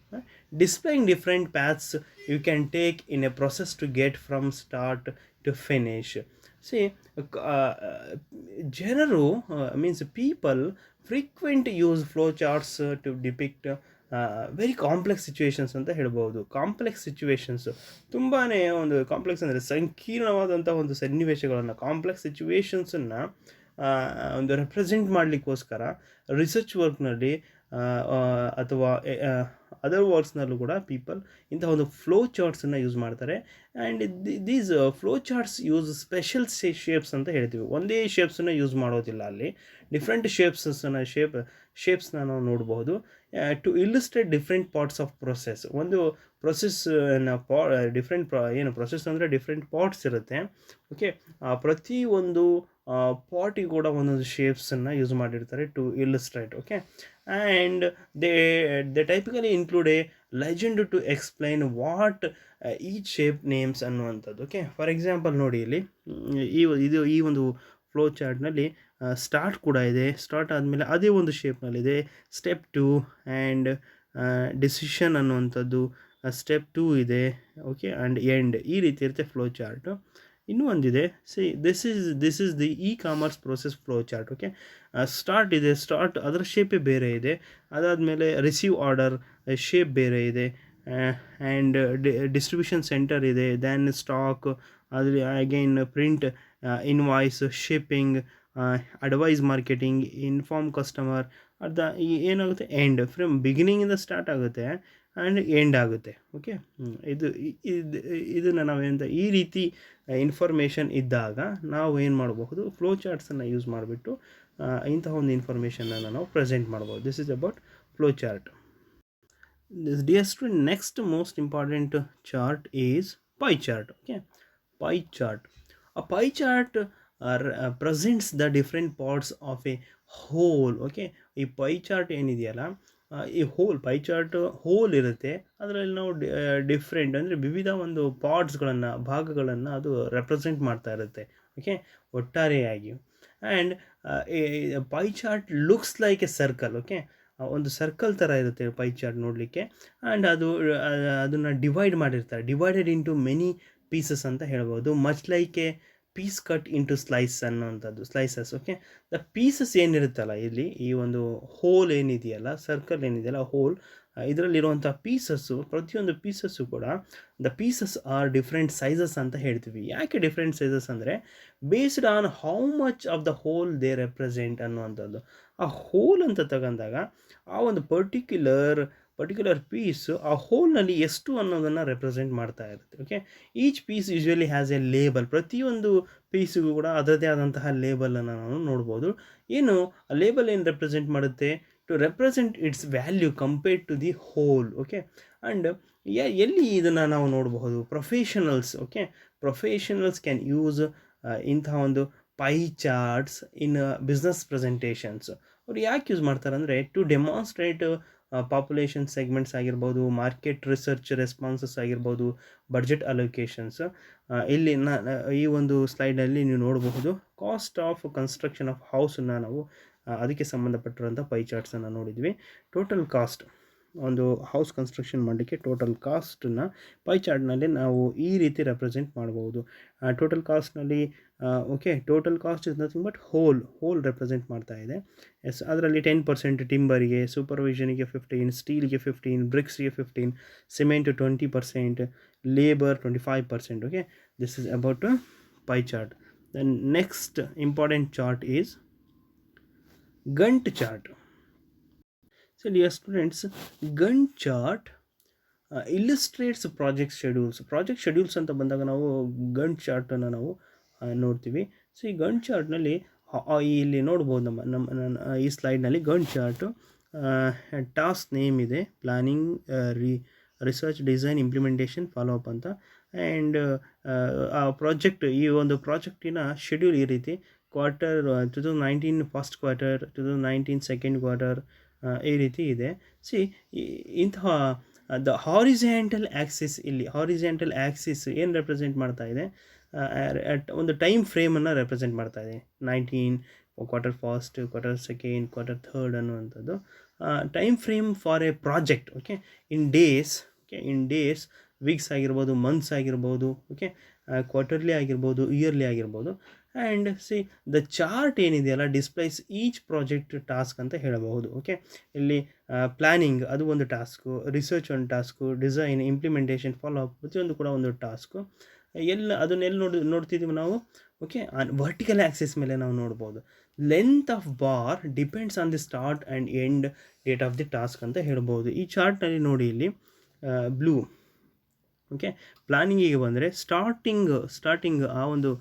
Displaying different paths you can take in a process to get from start to finish. See ಜನರು means people frequent use flow charts to depict very complex situations ಅಂತ ಹೇಳ್ಬೋದು. Complex situations ತುಂಬಾ ಒಂದು complex ಅಂದರೆ ಸಂಕೀರ್ಣವಾದಂಥ ಒಂದು ಸನ್ನಿವೇಶಗಳನ್ನು, ಕಾಂಪ್ಲೆಕ್ಸ್ ಸಿಚುವೇಶನ್ಸನ್ನು ಒಂದು represent ಮಾಡಲಿಕ್ಕೋಸ್ಕರ research ವರ್ಕ್ನಲ್ಲಿ ಅಥವಾ ಅದರ್ ವರ್ಕ್ಸ್ನಲ್ಲೂ ಕೂಡ ಪೀಪಲ್ ಇಂಥ ಒಂದು ಫ್ಲೋ ಚಾರ್ಟ್ಸನ್ನು ಯೂಸ್ ಮಾಡ್ತಾರೆ. And these flow charts use special shapes ಅಂತ ಹೇಳ್ತೀವಿ. ಒಂದೇ ಶೇಪ್ಸನ್ನು ಯೂಸ್ ಮಾಡೋದಿಲ್ಲ, ಅಲ್ಲಿ ಡಿಫ್ರೆಂಟ್ ಶೇಪ್ಸ್ನ ನಾವು ನೋಡ್ಬೋದು to illustrate different parts of process. ಒಂದು ಪ್ರೊಸೆಸ್ನ ಪ್ರೊಸೆಸ್ ಅಂದರೆ ಡಿಫ್ರೆಂಟ್ ಪಾರ್ಟ್ಸ್ ಇರುತ್ತೆ. ಓಕೆ, ಪ್ರತಿ ಒಂದು ಪಾಟಿಗೆ ಕೂಡ ಒಂದೊಂದು ಶೇಪ್ಸನ್ನು ಯೂಸ್ ಮಾಡಿರ್ತಾರೆ to illustrate. Okay, and they typically include a legend to explain what each shape names ಅನ್ನುವಂಥದ್ದು. ಓಕೆ, ಫಾರ್ ಎಕ್ಸಾಂಪಲ್ ನೋಡಿ, ಇಲ್ಲಿ ಈ ಒಂದು ಫ್ಲೋ ಚಾರ್ಟ್ನಲ್ಲಿ ಸ್ಟಾರ್ಟ್ ಕೂಡ ಇದೆ. ಸ್ಟಾರ್ಟ್ ಆದಮೇಲೆ ಅದೇ ಒಂದು ಶೇಪ್ನಲ್ಲಿದೆ ಸ್ಟೆಪ್ 2 ಆ್ಯಂಡ್ ಡಿಸಿಷನ್ ಅನ್ನುವಂಥದ್ದು, ಸ್ಟೆಪ್ 2 ಇದೆ. ಓಕೆ, ಆ್ಯಂಡ್ ಎಂಡ್, ಈ ರೀತಿ ಇರುತ್ತೆ ಫ್ಲೋ ಚಾರ್ಟು. ಇನ್ನೂ ಒಂದಿದೆ, this is the commerce process flow chart. Okay, start ಇದೆ, ಸ್ಟಾರ್ಟ್ ಅದರ ಶೇಪೇ ಬೇರೆ ಇದೆ. ಅದಾದಮೇಲೆ ರಿಸೀವ್ ಆರ್ಡರ್ ಶೇಪ್ ಬೇರೆ ಇದೆ. ಆ್ಯಂಡ್ ಡಿಸ್ಟ್ರಿಬ್ಯೂಷನ್ ಸೆಂಟರ್ ಇದೆ, ದೆನ್ ಸ್ಟಾಕ್, ಅದ್ರ again print, invoice, shipping, advice marketing, inform customer. ಏನಾಗುತ್ತೆ, ಎಂಡ್. ಫ್ರಮ್ ಬಿಗಿನಿಂಗಿಂದ ಸ್ಟಾರ್ಟ್ ಆಗುತ್ತೆ ಆ್ಯಂಡ್ ಎಂಡ್ ಆಗುತ್ತೆ. ಓಕೆ, ಇದನ್ನು ನಾವೇಂತ ಈ ರೀತಿ ಇನ್ಫಾರ್ಮೇಷನ್ ಇದ್ದಾಗ ನಾವು ಏನು ಮಾಡಬಹುದು, ಫ್ಲೋ ಚಾರ್ಟ್ಸನ್ನು ಯೂಸ್ ಮಾಡಿಬಿಟ್ಟು ಇಂತಹ ಒಂದು ಇನ್ಫಾರ್ಮೇಷನನ್ನು ನಾವು ಪ್ರೆಸೆಂಟ್ ಮಾಡ್ಬೋದು. This is about flow chart. Dear student, next most important chart is pie chart. Okay, pie chart. A pie chart presents the different parts of a whole. Okay, ಈ pi chart ಏನಿದೆಯಲ್ಲ, ಈ pi chart hole ಇರುತ್ತೆ, ಅದರಲ್ಲಿ ನಾವು different ಅಂದರೆ ವಿವಿಧ ಒಂದು ಭಾಗಗಳನ್ನು ಅದು ರೆಪ್ರೆಸೆಂಟ್ ಮಾಡ್ತಾ ಇರುತ್ತೆ. ಓಕೆ, ಒಟ್ಟಾರೆಯಾಗಿ. And pie chart looks like a circle. Okay, ಒಂದು ಸರ್ಕಲ್ ಥರ ಇರುತ್ತೆ ಪೈ ಚಾರ್ಟ್ ನೋಡಲಿಕ್ಕೆ. ಆ್ಯಂಡ್ ಅದನ್ನು ಡಿವೈಡ್ ಮಾಡಿರ್ತಾರೆ, ಡಿವೈಡೆಡ್ ಇಂಟು ಮೆನಿ ಪೀಸಸ್ ಅಂತ ಹೇಳ್ಬೋದು. Much like a piece cut into slices. Okay, the pieces ಏನಿರುತ್ತಲ್ಲ ಇಲ್ಲಿ, ಈ ಒಂದು ಹೋಲ್ ಏನಿದೆಯಲ್ಲ, ಸರ್ಕಲ್ ಏನಿದೆಯಲ್ಲ, ಹೋಲ್, ಇದರಲ್ಲಿರುವಂಥ ಪೀಸಸ್ಸು, ಪ್ರತಿಯೊಂದು ಪೀಸಸ್ಸು ಕೂಡ the pieces are different sizes ಅಂತ ಹೇಳ್ತೀವಿ. ಯಾಕೆ ಡಿಫ್ರೆಂಟ್ ಸೈಜಸ್ ಅಂದರೆ, based on how much of the whole they represent ಅನ್ನುವಂಥದ್ದು. ಆ ಹೋಲ್ ಅಂತ ತಗೊಂಡಾಗ ಆ ಒಂದು ಪರ್ಟಿಕ್ಯುಲರ್ ಪೀಸು ಆ ಹೋಲ್ನಲ್ಲಿ ಎಷ್ಟು ಅನ್ನೋದನ್ನು ರೆಪ್ರೆಸೆಂಟ್ ಮಾಡ್ತಾ ಇರುತ್ತೆ. Okay, each piece usually has a label. ಪ್ರತಿಯೊಂದು ಪೀಸಿಗೂ ಕೂಡ ಅದರದೇ ಆದಂತಹ ಲೇಬಲನ್ನು ನಾವು ನೋಡ್ಬೋದು. ಏನು ಆ ಲೇಬಲ್ ಏನು ರೆಪ್ರೆಸೆಂಟ್ ಮಾಡುತ್ತೆ, to represent its value compared to the whole. Okay, and ಎಲ್ಲಿ ಇದನ್ನು ನಾವು ನೋಡಬಹುದು, ಪ್ರೊಫೆಷನಲ್ಸ್ ಕ್ಯಾನ್ ಯೂಸ್ ಇಂತಹ ಒಂದು pie charts in business presentations. ಅವ್ರು ಯಾಕೆ ಯೂಸ್ ಮಾಡ್ತಾರೆ ಅಂದರೆ, ಟು ಡೆಮಾನ್ಸ್ಟ್ರೇಟ್ ಪಾಪ್ಯುಲೇಷನ್ ಸೆಗ್ಮೆಂಟ್ಸ್ ಆಗಿರ್ಬೋದು, ಮಾರ್ಕೆಟ್ ರಿಸರ್ಚ್ ರೆಸ್ಪಾನ್ಸಸ್ ಆಗಿರ್ಬೋದು, ಬಡ್ಜೆಟ್ ಅಲೋಕೇಶನ್ಸ್. ಇಲ್ಲಿ ಈ ಒಂದು ಸ್ಲೈಡಲ್ಲಿ ನೀವು ನೋಡಬಹುದು, ಕಾಸ್ಟ್ ಆಫ್ ಕನ್ಸ್ಟ್ರಕ್ಷನ್ ಆಫ್ ಹೌಸನ್ನು ನಾವು ಅದಕ್ಕೆ ಸಂಬಂಧಪಟ್ಟಿರುವಂಥ ಪೈ ಚಾರ್ಟ್ಸನ್ನು ನೋಡಿದ್ವಿ. ಟೋಟಲ್ ಕಾಸ್ಟ್, ಒಂದು ಹೌಸ್ ಕನ್ಸ್ಟ್ರಕ್ಷನ್ ಮಾಡಲಿಕ್ಕೆ ಟೋಟಲ್ ಕಾಸ್ಟನ್ನು ಪೈ ಚಾರ್ಟ್ನಲ್ಲಿ ನಾವು ಈ ರೀತಿ ರೆಪ್ರೆಸೆಂಟ್ ಮಾಡ್ಬೋದು. ಟೋಟಲ್ ಕಾಸ್ಟ್ನಲ್ಲಿ total cost is nothing but whole represent ಮಾಡ್ತಾ ಇದೆ. ಅದರಲ್ಲಿ 10% ಟಿಂಬರಿಗೆ, ಸೂಪರ್ವಿಷನಿಗೆ 15%, ಸ್ಟೀಲ್ಗೆ 15%, ಬ್ರಿಕ್ಸ್ಗೆ 15%, cement 20%, labour 25%. Okay, this is about pie chart. Then next important chart is Gantt chart. So dear students, Gantt chart illustrates project schedules ಅಂತ ಬಂದಾಗ ನಾವು ಗಂಟ್ ಚಾರ್ಟನ್ನು ನಾವು ನೋಡ್ತೀವಿ. ಸೊ ಈ ಗಂಟ್ ಚಾರ್ಟ್ನಲ್ಲಿ ಇಲ್ಲಿ ನೋಡ್ಬೋದು ಈ ಸ್ಲೈಡ್ನಲ್ಲಿ ಗಂಟ್ ಚಾರ್ಟು ಟಾಸ್ಕ್ ನೇಮ್ ಇದೆ, planning, research, design, implementation, follow up ಅಂತ. ಆ್ಯಂಡ್ ಆ ಪ್ರಾಜೆಕ್ಟ್, ಈ ಒಂದು ಪ್ರಾಜೆಕ್ಟಿನ ಶೆಡ್ಯೂಲ್ ಈ ರೀತಿ: quarter 2019 first quarter, 2019 second quarter, ಈ ರೀತಿ ಇದೆ. ಸಿ ಇಂತಹ ದ ಹಾರಿಜೆಂಟಲ್ ಆ್ಯಕ್ಸಿಸ್, ಇಲ್ಲಿ ಹಾರಿಜೆಂಟಲ್ ಆ್ಯಕ್ಸಿಸ್ ಏನು ರೆಪ್ರೆಸೆಂಟ್ ಮಾಡ್ತಾ ಇದೆ, ಒಂದು ಟೈಮ್ ಫ್ರೇಮನ್ನು ರೆಪ್ರೆಸೆಂಟ್ ಮಾಡ್ತಾ ಇದೆ. 19 quarter first, quarter second, quarter third ಅನ್ನುವಂಥದ್ದು time frame for a project. Okay, in days, weeks ಆಗಿರ್ಬೋದು, ಮಂತ್ಸ್ ಆಗಿರ್ಬೋದು, ಓಕೆ, ಕ್ವಾರ್ಟರ್ಲಿ ಆಗಿರ್ಬೋದು, ಇಯರ್ಲಿ ಆಗಿರ್ಬೋದು. ಆ್ಯಂಡ್ ಸಿ ದ ಚಾರ್ಟ್ ಏನಿದೆಯಲ್ಲ ಡಿಸ್ಪ್ಲೈಸ್ ಈಚ್ ಪ್ರಾಜೆಕ್ಟ್ ಟಾಸ್ಕ್ ಅಂತ ಹೇಳಬಹುದು. ಓಕೆ, ಇಲ್ಲಿ ಪ್ಲ್ಯಾನಿಂಗ್ ಅದು ಒಂದು ಟಾಸ್ಕು, ರಿಸರ್ಚ್ ಒಂದು task, design, implementation, follow up ಪ್ರತಿಯೊಂದು ಕೂಡ ಒಂದು ಟಾಸ್ಕು. ಅದನ್ನೆಲ್ಲ ನೋಡ್ತಿದ್ದೀವಿ ನಾವು. ಓಕೆ, ವರ್ಟಿಕಲ್ ಆ್ಯಕ್ಸಿಸ್ ಮೇಲೆ ನಾವು ನೋಡ್ಬೋದು. Length of bar depends on the start and end date of the task ಅಂತ ಹೇಳ್ಬೋದು. ಈ ಚಾರ್ಟ್ನಲ್ಲಿ ನೋಡಿ, ಇಲ್ಲಿ ಬ್ಲೂ. ಓಕೆ, ಪ್ಲಾನಿಂಗಿಗೆ ಬಂದರೆ ಸ್ಟಾರ್ಟಿಂಗ್ ಆ ಒಂದು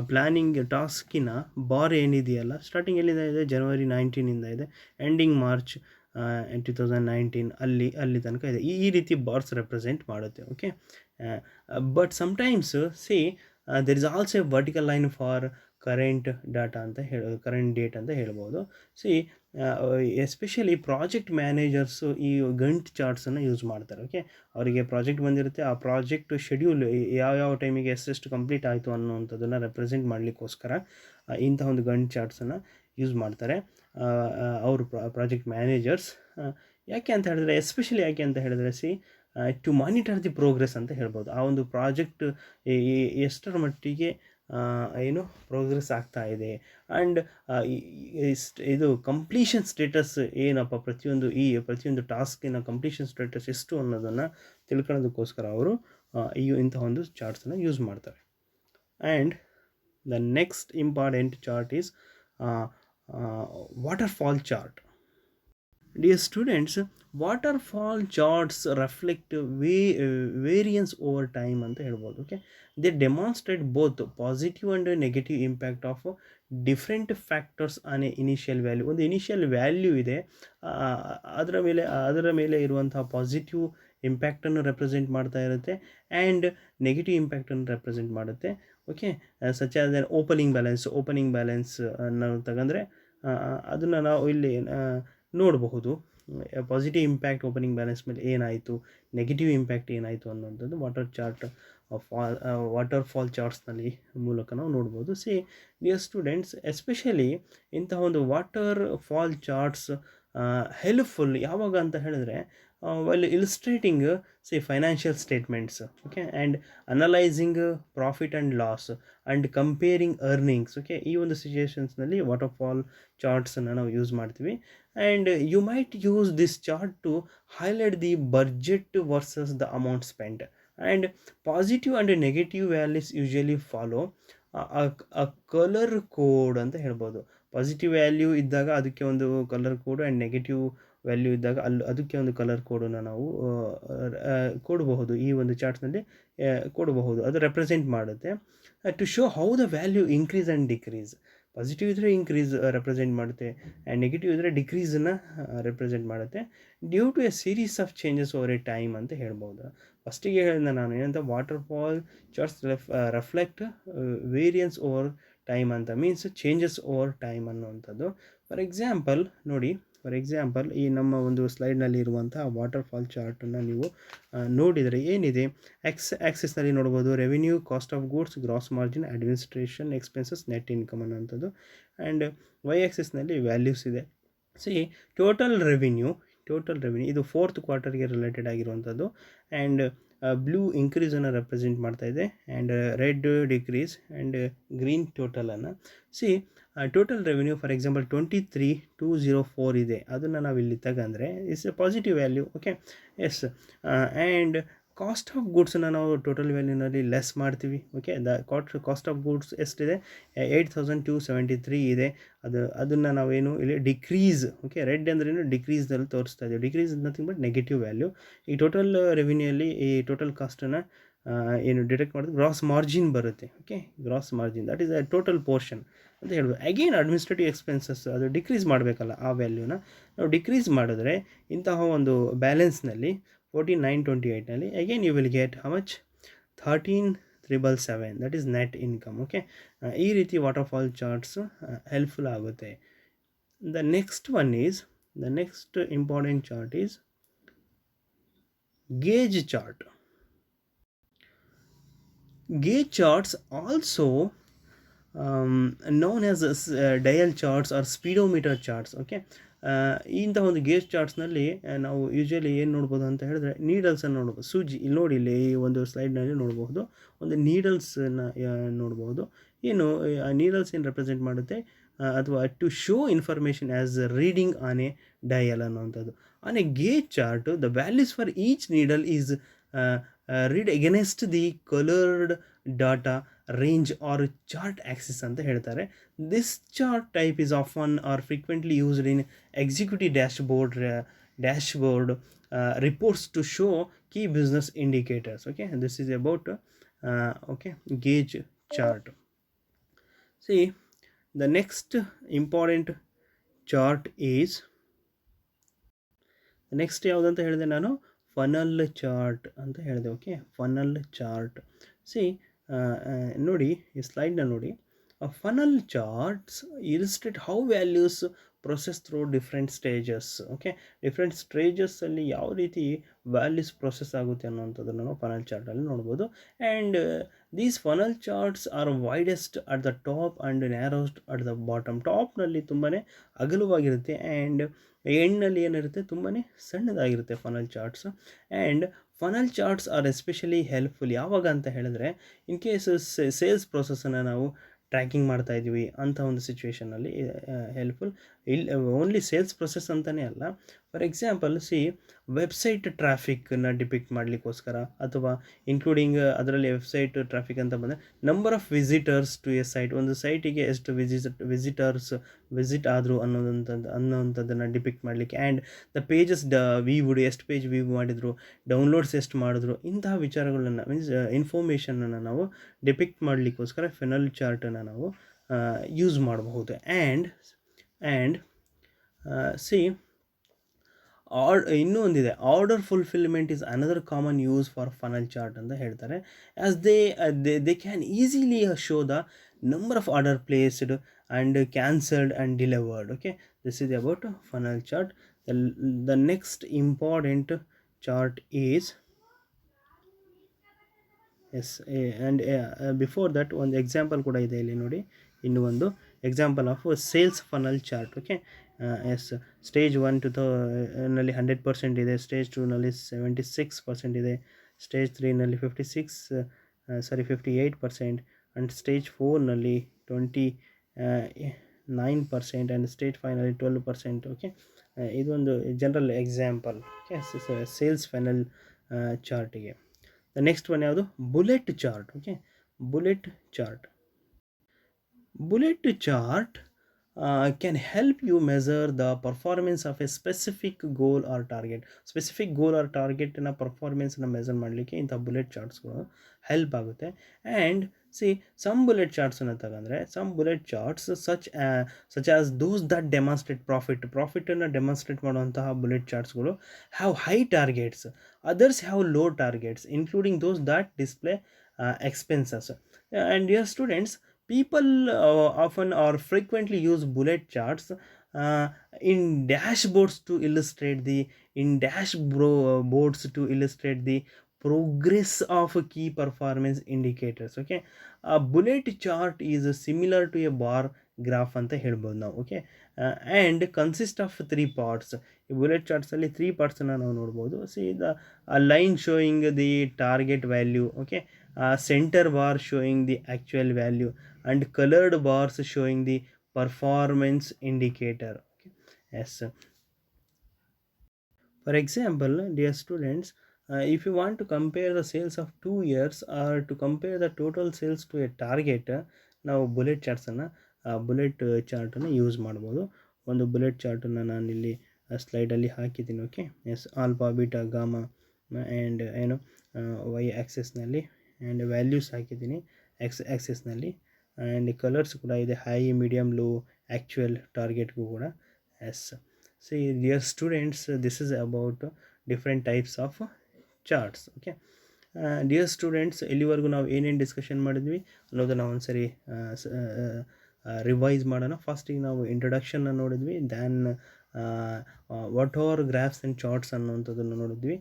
ಪ್ಲ್ಯಾನಿಂಗ್ ಟಾಸ್ಕಿನ ಬಾರ್ ಏನಿದೆಯಲ್ಲ, ಸ್ಟಾರ್ಟಿಂಗ್ ಎಲ್ಲಿಂದ ಇದೆ, ಜನವರಿ 19ಇಂದ ಇದೆ, ಎಂಡಿಂಗ್ ಮಾರ್ಚ್ 2019, ಅಲ್ಲಿ ತನಕ ಇದೆ. ಈ ರೀತಿ ಬಾರ್ಸ್ ರೆಪ್ರೆಸೆಂಟ್ ಮಾಡುತ್ತೆ. Okay, but sometimes see there is also A vertical line for current date ಅಂತ ಹೇಳ್ಬೋದು. ಸಿ ಎಸ್ಪೆಷಲಿ ಪ್ರಾಜೆಕ್ಟ್ ಮ್ಯಾನೇಜರ್ಸು ಈ ಗಂಟ್ ಚಾರ್ಟ್ಸನ್ನು ಯೂಸ್ ಮಾಡ್ತಾರೆ. ಓಕೆ, ಅವರಿಗೆ ಪ್ರಾಜೆಕ್ಟ್ ಬಂದಿರುತ್ತೆ, ಆ ಪ್ರಾಜೆಕ್ಟ್ ಶೆಡ್ಯೂಲ್ ಯಾವ ಟೈಮಿಗೆ ಎಷ್ಟೆಷ್ಟು ಕಂಪ್ಲೀಟ್ ಆಯಿತು ಅನ್ನೋವಂಥದ್ದನ್ನು ರೆಪ್ರೆಸೆಂಟ್ ಮಾಡಲಿಕ್ಕೋಸ್ಕರ ಇಂಥ ಒಂದು ಗಂಟ್ ಚಾರ್ಟ್ಸನ್ನು ಯೂಸ್ ಮಾಡ್ತಾರೆ ಅವರು ಪ್ರಾಜೆಕ್ಟ್ ಮ್ಯಾನೇಜರ್ಸ್. ಯಾಕೆ ಅಂತ ಹೇಳಿದ್ರೆ see to monitor the progress ಅಂತ ಹೇಳ್ಬೋದು. ಆ ಒಂದು ಪ್ರಾಜೆಕ್ಟ್ ಎಷ್ಟರ ಮಟ್ಟಿಗೆ ಏನು ಪ್ರೋಗ್ರೆಸ್ ಆಗ್ತಾ ಇದೆ, ಆ್ಯಂಡ್ ಇದು ಕಂಪ್ಲೀಷನ್ ಸ್ಟೇಟಸ್ ಏನಪ್ಪ, ಪ್ರತಿಯೊಂದು ಟಾಸ್ಕಿನ ಕಂಪ್ಲೀಷನ್ ಸ್ಟೇಟಸ್ ಎಷ್ಟು ಅನ್ನೋದನ್ನು ತಿಳ್ಕೊಳ್ಳೋದಕ್ಕೋಸ್ಕರ ಅವರು ಇಂಥ ಒಂದು ಚಾರ್ಟ್ಸನ್ನು ಯೂಸ್ ಮಾಡ್ತಾರೆ. And the next important chart is waterfall chart. Dear students, waterfall charts reflect variance over time ಅಂತ ಹೇಳ್ಬೋದು. Okay, they demonstrate both positive and negative impact of different factors on A initial value. ಒಂದು initial value ಇದೆ, ಅದರ ಮೇಲೆ ಇರುವಂತಹ positive ಇಂಪ್ಯಾಕ್ಟನ್ನು represent ಮಾಡ್ತಾ ಇರುತ್ತೆ, and negative ಇಂಪ್ಯಾಕ್ಟನ್ನು represent ಮಾಡುತ್ತೆ. Okay, such as N opening balance ನಾವು ತಗೊಂಡ್ರೆ ಅದನ್ನು ನಾವು ಇಲ್ಲಿ ನೋಡಬಹುದು. ಪಾಸಿಟಿವ್ ಇಂಪ್ಯಾಕ್ಟ್ ಓಪನಿಂಗ್ ಬ್ಯಾಲೆನ್ಸ್ ಮೇಲೆ ಏನಾಯಿತು, ನೆಗೆಟಿವ್ ಇಂಪ್ಯಾಕ್ಟ್ ಏನಾಯಿತು ಅನ್ನೋಂಥದ್ದು ವಾಟರ್ಫಾಲ್ ಚಾರ್ಟ್ಸ್ನಲ್ಲಿ ಮೂಲಕ ನಾವು ನೋಡ್ಬೋದು. ಸಿ ಡಿಯರ್ ಸ್ಟೂಡೆಂಟ್ಸ್, ಎಸ್ಪೆಷಲಿ ಇಂತಹ ಒಂದು ವಾಟರ್ ಫಾಲ್ ಚಾರ್ಟ್ಸ್ ಹೆಲ್ಪ್ಫುಲ್ ಯಾವಾಗ ಅಂತ ಹೇಳಿದ್ರೆ, while illustrating financial statements, okay, and analyzing profit and loss and comparing earnings. Okay, ಈ ಒಂದು ಸಿಚುಯೇಷನ್ಸ್ನಲ್ಲಿ ವಾಟರ್ಫಾಲ್ ಚಾರ್ಟ್ಸನ್ನು ನಾವು ಯೂಸ್ ಮಾಡ್ತೀವಿ. And you might use this chart to highlight the budget versus the amount spend, and positive and negative values usually follow a colour code ಅಂತ ಹೇಳ್ಬೋದು. Positive value ಇದ್ದಾಗ ಅದಕ್ಕೆ ಒಂದು colour code, and negative value ಇದ್ದಾಗ ಅದಕ್ಕೆ ಒಂದು colour ಕೋಡನ್ನು ನಾವು ಕೊಡಬಹುದು. ಈ ಒಂದು ಚಾರ್ಟ್ಸ್ನಲ್ಲಿ ಕೊಡಬಹುದು. ಅದು ರೆಪ್ರೆಸೆಂಟ್ ಮಾಡುತ್ತೆ to show how the value increase and decrease. Positive ಇದ್ದರೆ ಇನ್ಕ್ರೀಸ್ ರೆಪ್ರೆಸೆಂಟ್ ಮಾಡುತ್ತೆ, ಆ್ಯಂಡ್ ನೆಗೆಟಿವ್ ಇದ್ದರೆ ಡಿಕ್ರೀಸನ್ನು ರೆಪ್ರೆಸೆಂಟ್ ಮಾಡುತ್ತೆ due to a series of changes over a time ಅಂತ ಹೇಳ್ಬೋದು. ಫಸ್ಟಿಗೆ ಹೇಳಿದ ನಾನು ಏನಂತ, waterfall charts reflect variance over time ಅಂತ, ಮೀನ್ಸ್ ಚೇಂಜಸ್ ಓವರ್ ಟೈಮ್ ಅನ್ನುವಂಥದ್ದು. ಫಾರ್ ಎಕ್ಸಾಂಪಲ್ ಈ ನಮ್ಮ ಒಂದು ಸ್ಲೈಡ್ನಲ್ಲಿ ಇರುವಂಥ ವಾಟರ್ಫಾಲ್ ಚಾರ್ಟನ್ನು ನೀವು ನೋಡಿದರೆ ಏನಿದೆ, ಆ್ಯಕ್ಸಿಸ್ನಲ್ಲಿ ನೋಡ್ಬೋದು revenue, cost of goods, gross margin, administration expenses, net income ಅನ್ನೋಂಥದ್ದು. ಆ್ಯಂಡ್ ವೈ ಆ್ಯಕ್ಸಿಸ್ನಲ್ಲಿ ವ್ಯಾಲ್ಯೂಸ್ ಇದೆ. ಸಿ ಟೋಟಲ್ ರೆವಿನ್ಯೂ ಇದು 4th ಕ್ವಾರ್ಟರ್ಗೆ ರಿಲೇಟೆಡ್ ಆಗಿರುವಂಥದ್ದು, ಆ್ಯಂಡ್ ಬ್ಲೂ ಇನ್ಕ್ರೀಸನ್ನು ರೆಪ್ರೆಸೆಂಟ್ ಮಾಡ್ತಾ ಇದೆ, and red decrease, and green ಟೋಟಲನ್ನು. See total revenue for example 23,204 ಇದೆ, ಅದನ್ನು ನಾವು ಇಲ್ಲಿ ತಗೊಂಡ್ರೆ it's a positive value. Okay, yes. And cost of ಗೂಡ್ಸನ್ನು ನಾವು ಟೋಟಲ್ ವ್ಯಾಲ್ಯೂನಲ್ಲಿ ಲೆಸ್ ಮಾಡ್ತೀವಿ. ಓಕೆ, ಕಾಸ್ಟ್ ಆಫ್ ಗೂಡ್ಸ್ ಎಷ್ಟಿದೆ, 8273 ಇದೆ. ಅದನ್ನು ನಾವೇನು ಇಲ್ಲಿ ಡಿಕ್ರೀಸ್, ಓಕೆ, ರೆಡ್ ಅಂದ್ರೇನು ಡಿಕ್ರೀಸ್ನಲ್ಲಿ ತೋರಿಸ್ತಾ ಇದ್ದೀವಿ. Decrease nothing but negative value. ಈ ಟೋಟಲ್ ರೆವಿನ್ಯೂಯಲ್ಲಿ ಈ ಟೋಟಲ್ ಕಾಸ್ಟನ್ನು ಏನು ಡಿಟೆಕ್ಟ್ ಮಾಡಿದ್ರೆ ಗ್ರಾಸ್ ಮಾರ್ಜಿನ್ ಬರುತ್ತೆ. Okay, gross margin that is a total portion ಅಂತ ಹೇಳ್ಬೋದು. ಅಗೇನ್ ಅಡ್ಮಿನಿಸ್ಟ್ರೇಟಿವ್ ಎಕ್ಸ್ಪೆನ್ಸಸ್ ಅದು ಡಿಕ್ರೀಸ್ ಮಾಡಬೇಕಲ್ಲ, ಆ ವ್ಯಾಲ್ಯೂನ ನಾವು ಡಿಕ್ರೀಸ್ ಮಾಡಿದ್ರೆ ಇಂತಹ ಒಂದು ಬ್ಯಾಲೆನ್ಸ್ನಲ್ಲಿ 14928ನಲ್ಲಿ again you will get how much, 13777, that is net income. Okay, ಈ ರೀತಿ ವಾಟರ್ಫಾಲ್ ಚಾರ್ಟ್ಸ್ ಹೆಲ್ಪ್ಫುಲ್ ಆಗುತ್ತೆ. The next important chart is gauge chart. Gauge charts also known as dial charts or speedometer charts. Okay, ಇಂಥ ಒಂದು gauge ಚಾರ್ಟ್ಸ್ನಲ್ಲಿ ನಾವು usually ಏನು ನೋಡ್ಬೋದು ಅಂತ ಹೇಳಿದ್ರೆ ನೀಡಲ್ಸನ್ನು ನೋಡ್ಬೋದು. ಸೂಜಿ ಇಲ್ಲಿ ನೋಡಿ, ಇಲ್ಲಿ ಈ ಒಂದು ಸ್ಲೈಡ್ನಲ್ಲಿ ನೋಡ್ಬೋದು ಒಂದು ನೀಡಲ್ಸನ್ನು ನೋಡ್ಬೋದು. ಏನು ಆ ನೀಡಲ್ಸ್ ಏನು ರೆಪ್ರೆಸೆಂಟ್ ಮಾಡುತ್ತೆ, ಅಥವಾ to show information as reading on a dial ಅನ್ನೋವಂಥದ್ದು. On a gauge chart the values for each needle is read against the colored data range or chart axis ಅಂತ ಹೇಳ್ತಾರೆ. This chart type is often or frequently used in executive dashboard reports to show key business indicators. Okay, and this is about okay, gauge chart. See, the next important chart is next ಯಾವುದಂತ ಹೇಳಿದೆ ನಾನು, funnel chart ಅಂತ ಹೇಳಿದೆ. Okay, funnel chart. C ನೋಡಿ ಈ ಸ್ಲೈಡ್ನ ನೋಡಿ, funnel charts illustrate how values process through different stages. Okay, different ಸ್ಟೇಜಸ್ಸಲ್ಲಿ ಯಾವ ರೀತಿ ವ್ಯಾಲ್ಯೂಸ್ ಪ್ರೊಸೆಸ್ ಆಗುತ್ತೆ ಅನ್ನೋವಂಥದ್ದನ್ನು ನಾವು ಫನಲ್ ಚಾರ್ಟಲ್ಲಿ ನೋಡ್ಬೋದು. And these funnel charts are widest at the top and narrowest at the bottom. ಟಾಪ್ನಲ್ಲಿ ತುಂಬಾ ಅಗಲವಾಗಿರುತ್ತೆ ಆ್ಯಂಡ್ ಎಂಡ್ನಲ್ಲಿ ಏನಿರುತ್ತೆ ತುಂಬಾ ಸಣ್ಣದಾಗಿರುತ್ತೆ funnel charts. And funnel charts are especially helpful ಯಾವಾಗ ಅಂತ ಹೇಳಿದ್ರೆ, ಇನ್ ಕೇಸ್ ಸೇಲ್ಸ್ ಪ್ರೊಸೆಸನ್ನು ನಾವು ಟ್ರ್ಯಾಕಿಂಗ್ ಮಾಡ್ತಾ ಇದ್ದೀವಿ ಅಂಥ ಒಂದು ಸಿಚುವೇಷನಲ್ಲಿ ಹೆಲ್ಪ್ಫುಲ್. ಇಲ್ಲಿ ಓನ್ಲಿ ಸೇಲ್ಸ್ ಪ್ರೊಸೆಸ್ ಅಂತಲೇ ಅಲ್ಲ, ಫಾರ್ ಎಕ್ಸಾಂಪಲ್ ವೆಬ್ಸೈಟ್ ಟ್ರಾಫಿಕನ್ನು ಡಿಪಿಕ್ಟ್ ಮಾಡಲಿಕ್ಕೋಸ್ಕರ, ಅಥವಾ ಇನ್ಕ್ಲೂಡಿಂಗ್ ಅದರಲ್ಲಿ ವೆಬ್ಸೈಟ್ ಟ್ರಾಫಿಕ್ ಅಂತ ಬಂದರೆ number of visitors to a site, ಒಂದು ಸೈಟಿಗೆ ಎಷ್ಟು ವಿಸಿಟರ್ಸ್ ವಿಸಿಟ್ ಆದರು ಅನ್ನೋವಂಥದ್ದನ್ನು ಡಿಪಿಕ್ಟ್ ಮಾಡಲಿಕ್ಕೆ. ಆ್ಯಂಡ್ ದ ಪೇಜಸ್ ವ್ಯೂವ್ಡ್, ಎಷ್ಟು ಪೇಜ್ ವ್ಯೂ ಮಾಡಿದರು, ಡೌನ್ಲೋಡ್ಸ್ ಎಷ್ಟು ಮಾಡಿದ್ರು, ಇಂತಹ ವಿಚಾರಗಳನ್ನು ಮೀನ್ಸ್ ಇನ್ಫಾರ್ಮೇಷನನ್ನು ನಾವು ಡಿಪಿಕ್ಟ್ ಮಾಡಲಿಕ್ಕೋಸ್ಕರ ಫನಲ್ ಚಾರ್ಟನ್ನು ನಾವು ಯೂಸ್ ಮಾಡಬಹುದು. ಆ್ಯಂಡ್ ಸಿ ಇನ್ನೂ ಒಂದಿದೆ, order fulfilment is another common use for funnel chart ಅಂತ ಹೇಳ್ತಾರೆ. As they can easily show the number of order placed and cancelled and delivered. Okay, this is about funnel chart. The next important chart is yes and before that ಒಂದು example ಕೂಡ ಇದೆ ಇಲ್ಲಿ ನೋಡಿ, ಇನ್ನು ಒಂದು example of sales funnel chart. Okay, yes, stage 1 ನಲ್ಲಿ 100% ಇದೆ, stage 2ನಲ್ಲಿ 76% ಇದೆ, ಸ್ಟೇಜ್ 3ನಲ್ಲಿ 58%, ಆ್ಯಂಡ್ ಸ್ಟೇಜ್ 4ನಲ್ಲಿ 29%, ಆ್ಯಂಡ್ ಸ್ಟೇಜ್ 5ನಲ್ಲಿ 12%. ಓಕೆ, ಇದೊಂದು general example. Okay, sales funnel ಚಾರ್ಟಿಗೆ. ದ ನೆಕ್ಸ್ಟ್ ಒನ್ ಯಾವುದು, bullet chart. Okay, bullet chart can help you measure the performance of a specific goal or target. Specific goal or ಟಾರ್ಗೆಟ್ನ ಪರ್ಫಾರ್ಮೆನ್ಸ್ನ measure ಮಾಡಲಿಕ್ಕೆ ಇಂಥ bullet ಚಾರ್ಟ್ಸ್ಗಳು help ಆಗುತ್ತೆ. And some bullet ಚಾರ್ಟ್ಸನ್ನು ತಗೊಂಡ್ರೆ, some bullet charts such as those that demonstrate ಪ್ರಾಫಿಟನ್ನು demonstrate ಮಾಡುವಂತಹ ಬುಲೆಟ್ ಚಾರ್ಟ್ಸ್ಗಳು have high targets, others have low targets, including those that display expenses. And dear students, people often or frequently use bullet charts in dashboards to illustrate the progress of key performance indicators. Okay, a bullet chart is similar to a bar graph ಅಂತ ಹೇಳ್ಬೋದು ನಾವು. Okay, and consist of 3 parts. ಈ bullet ಚಾರ್ಟ್ಸಲ್ಲಿ 3 ಪಾರ್ಟ್ಸನ್ನು ನಾವು ನೋಡ್ಬೋದು. a line showing the target value. Okay, center bar showing the actual value, and colored bars showing the performance indicator. Okay, yes. For example, dear students, if you want to compare the sales of 2 years or to compare the total sales to a target, ನಾವು bullet ಚಾರ್ಟ್ಸನ್ನು bullet ಚಾರ್ಟನ್ನು use ಮಾಡ್ಬೋದು. ಒಂದು bullet ಚಾರ್ಟನ್ನು ನಾನಿಲ್ಲಿ ಸ್ಲೈಡಲ್ಲಿ ಹಾಕಿದ್ದೀನಿ. Okay, yes, alpha beta gamma and ಏನು ವೈ ಆ್ಯಕ್ಸೆಸ್ನಲ್ಲಿ ಆ್ಯಂಡ್ ವ್ಯಾಲ್ಯೂಸ್ ಹಾಕಿದ್ದೀನಿ ಆ್ಯಕ್ಸೆಸ್ನಲ್ಲಿ, ಆ್ಯಂಡ್ ಕಲರ್ಸ್ ಕೂಡ ಇದೆ, ಹೈ, ಮೀಡಿಯಮ್, ಲೋ, ಆ್ಯಕ್ಚುಯಲ್, ಟಾರ್ಗೆಟ್ಗೂ ಕೂಡ. Yes, see dear students, this is about different types of charts. Okay dear students, ಇಲ್ಲಿವರೆಗೂ ನಾವು ಏನೇನು ಡಿಸ್ಕಷನ್ ಮಾಡಿದ್ವಿ ಅನ್ನೋದನ್ನು ಒಂದ್ಸರಿ ರಿವೈಸ್ ಮಾಡೋಣ. ಫಸ್ಟಿಗೆ ನಾವು ಇಂಟ್ರೊಡಕ್ಷನ್ನ ನೋಡಿದ್ವಿ, then what are graphs and charts ಅನ್ನೋವಂಥದ್ದನ್ನು ನೋಡಿದ್ವಿ.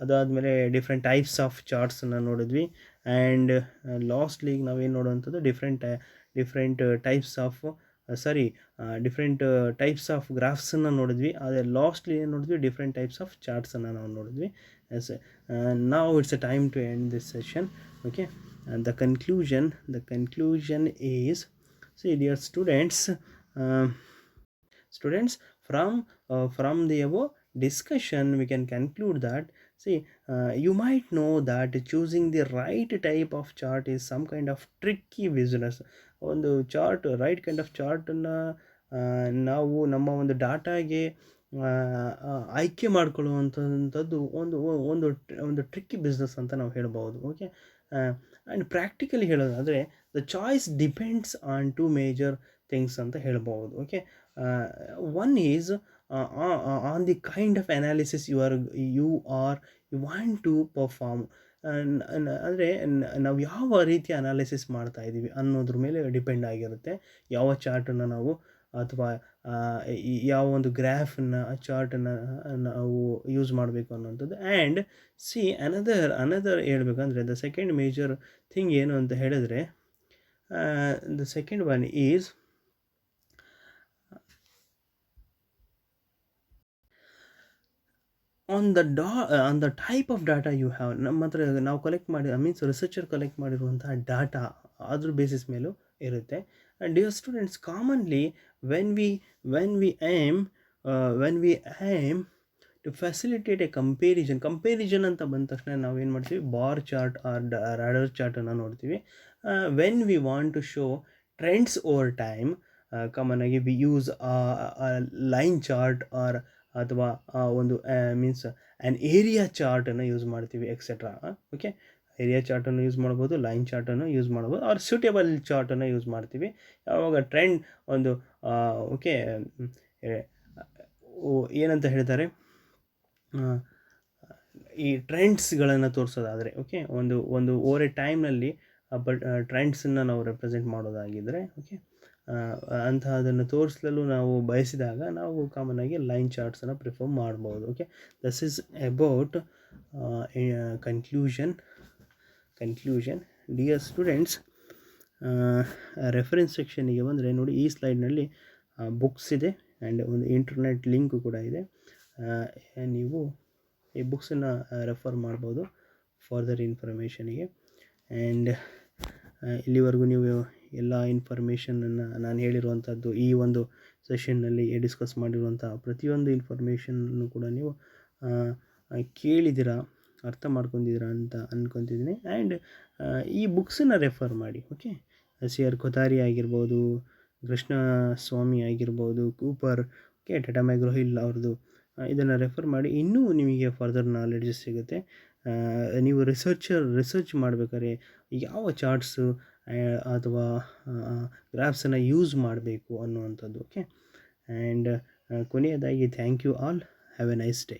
ಅದಾದಮೇಲೆ ಡಿಫ್ರೆಂಟ್ ಟೈಪ್ಸ್ ಆಫ್ ಚಾರ್ಟ್ಸನ್ನು ನೋಡಿದ್ವಿ. ಆ್ಯಂಡ್ ಲಾಸ್ಟ್ಲಿ ನಾವೇನು ನೋಡುವಂಥದ್ದು different types of types of ಗ್ರಾಫ್ಸನ್ನು ನೋಡಿದ್ವಿ. ಅದೇ ಲಾಸ್ಟ್ಲಿ ಏನು ನೋಡಿದ್ವಿ, ಡಿಫ್ರೆಂಟ್ ಟೈಪ್ಸ್ ಆಫ್ ಚಾರ್ಟ್ಸನ್ನು ನಾವು ನೋಡಿದ್ವಿ. Yes, now it's a time to end this session. Okay, and the conclusion is, see dear students, from the above discussion we can conclude that, see, you might know that choosing the right type of chart is some kind of tricky business. ಒಂದು chart, right kind of ಚಾರ್ಟನ್ನು ನಾವು ನಮ್ಮ ಒಂದು ಡಾಟಾಗೆ ಆಯ್ಕೆ ಮಾಡ್ಕೊಳ್ಳುವಂಥದ್ದು ಒಂದು tricky business ಅಂತ ನಾವು ಹೇಳ್ಬೋದು. Okay, and practically ಹೇಳೋದಾದರೆ the choice depends on two major things ಅಂತ ಹೇಳ್ಬೋದು. Okay, one is on the kind of analysis you want to perform. ಅಂದರೆ ನಾವು ಯಾವ ರೀತಿಯ ಅನಾಲಿಸಿಸ್ ಮಾಡ್ತಾ ಇದ್ದೀವಿ ಅನ್ನೋದ್ರ ಮೇಲೆ ಡಿಪೆಂಡ್ ಆಗಿರುತ್ತೆ ಯಾವ ಚಾರ್ಟನ್ನು ನಾವು, ಅಥವಾ ಯಾವ ಒಂದು ಚಾರ್ಟನ್ನು ನಾವು ಯೂಸ್ ಮಾಡಬೇಕು ಅನ್ನೋಂಥದ್ದು. ಆ್ಯಂಡ್ ಸಿ ಅನದರ್ ಹೇಳ್ಬೇಕಂದ್ರೆ ದ ಸೆಕೆಂಡ್ ಮೇಜರ್ ಥಿಂಗ್ ಏನು ಅಂತ ಹೇಳಿದ್ರೆ, the second one is on the type of data you have. ನಮ್ಮ ಹತ್ರ ನಾವು ಕಲೆಕ್ಟ್ ಮಾಡಿ, ರಿಸರ್ಚರ್ ಕಲೆಕ್ಟ್ ಮಾಡಿರುವಂತಹ ಡಾಟಾ ಅದ್ರ ಬೇಸಿಸ್ ಮೇಲೂ ಇರುತ್ತೆ. And dear students, commonly when we aim to facilitate a comparison ಅಂತ ಬಂದ ತಕ್ಷಣ ನಾವೇನು ಮಾಡ್ತೀವಿ, ಬಾರ್ ಚಾರ್ಟ್ ಆರ್ ರಾಡರ್ ಚಾರ್ಟನ್ನು ನೋಡ್ತೀವಿ. when we want to show trends over time, common ಆಗಿ we use line chart or ಅಥವಾ ಒಂದು ಆ್ಯನ್ ಏರಿಯಾ ಚಾರ್ಟನ್ನು ಯೂಸ್ ಮಾಡ್ತೀವಿ, ಎಕ್ಸೆಟ್ರಾ. ಓಕೆ, ಏರಿಯಾ ಚಾರ್ಟನ್ನು ಯೂಸ್ ಮಾಡ್ಬೋದು, ಲೈನ್ ಚಾರ್ಟನ್ನು ಯೂಸ್ ಮಾಡ್ಬೋದು, ಆರ್ ಸೂಟೇಬಲ್ ಚಾರ್ಟನ್ನು ಯೂಸ್ ಮಾಡ್ತೀವಿ. ಯಾವಾಗ ಟ್ರೆಂಡ್ ಒಂದು ಓಕೆ ಏನಂತ ಹೇಳ್ತಾರೆ, ಈ ಟ್ರೆಂಡ್ಸ್ಗಳನ್ನು ತೋರಿಸೋದಾದರೆ, ಓಕೆ, ಒಂದು ಓವರ್ ಎ ಟೈಮ್ನಲ್ಲಿ ಟ್ರೆಂಡ್ಸನ್ನು ನಾವು ರೆಪ್ರೆಸೆಂಟ್ ಮಾಡೋದಾಗಿದ್ದರೆ, ಓಕೆ, ಅಂತಹದನ್ನು ತೋರಿಸಲು ನಾವು ಬಯಸಿದಾಗ ನಾವು ಕಾಮನ್ ಆಗಿ ಲೈನ್ ಚಾರ್ಟ್ಸನ್ನು ಪ್ರಿಫರ್ ಮಾಡ್ಬೋದು. Okay, this is about conclusion. Dear students, reference ಸೆಕ್ಷನಿಗೆ ಬಂದರೆ ನೋಡಿ, ಈ ಸ್ಲೈಡ್ನಲ್ಲಿ ಬುಕ್ಸ್ ಇದೆ ಆ್ಯಂಡ್ ಒಂದು ಇಂಟರ್ನೆಟ್ ಲಿಂಕು ಕೂಡ ಇದೆ. ನೀವು ಈ ಬುಕ್ಸನ್ನು ರೆಫರ್ ಮಾಡ್ಬೋದು ಫರ್ದರ್ ಇನ್ಫಾರ್ಮೇಷನಿಗೆ. ಆ್ಯಂಡ್ ಇಲ್ಲಿವರೆಗೂ ನೀವು ಎಲ್ಲ ಇನ್ಫಾರ್ಮೇಷನನ್ನು ನಾನು ಹೇಳಿರುವಂಥದ್ದು, ಈ ಒಂದು ಸೆಷನ್ನಲ್ಲಿ ಡಿಸ್ಕಸ್ ಮಾಡಿರುವಂಥ ಪ್ರತಿಯೊಂದು ಇನ್ಫಾರ್ಮೇಷನ್ನು ಕೂಡ ನೀವು ಕೇಳಿದ್ದೀರಾ, ಅರ್ಥ ಮಾಡ್ಕೊಂಡಿದ್ದೀರಾ ಅಂತ ಅಂದ್ಕೊತಿದ್ದೀನಿ. ಆ್ಯಂಡ್ ಈ ಬುಕ್ಸನ್ನು ರೆಫರ್ ಮಾಡಿ. ಓಕೆ, CR ಕೊಥಾರಿ ಆಗಿರ್ಬೋದು, ಕೃಷ್ಣ ಸ್ವಾಮಿ ಆಗಿರ್ಬೋದು, ಕೂಪರ್, ಓಕೆ, ಟಾಟಾ ಮ್ಯಾಗ್ರೋ ಹಿಲ್ ಅವ್ರದ್ದು, ಇದನ್ನು ರೆಫರ್ ಮಾಡಿ. ಇನ್ನೂ ನಿಮಗೆ ಫರ್ದರ್ ನಾಲೆಡ್ಜ್ ಸಿಗುತ್ತೆ. ನೀವು ರಿಸರ್ಚ್ ಮಾಡಬೇಕಾದ್ರೆ ಯಾವ ಚಾರ್ಟ್ಸು ಅಥವಾ ಗ್ರಾಫ್ಸನ್ನು ಯೂಸ್ ಮಾಡಬೇಕು ಅನ್ನುವಂಥದ್ದು. ಓಕೆ, ಆ್ಯಂಡ್ ಕೊನೆಯದಾಗಿ thank you all, have a nice day.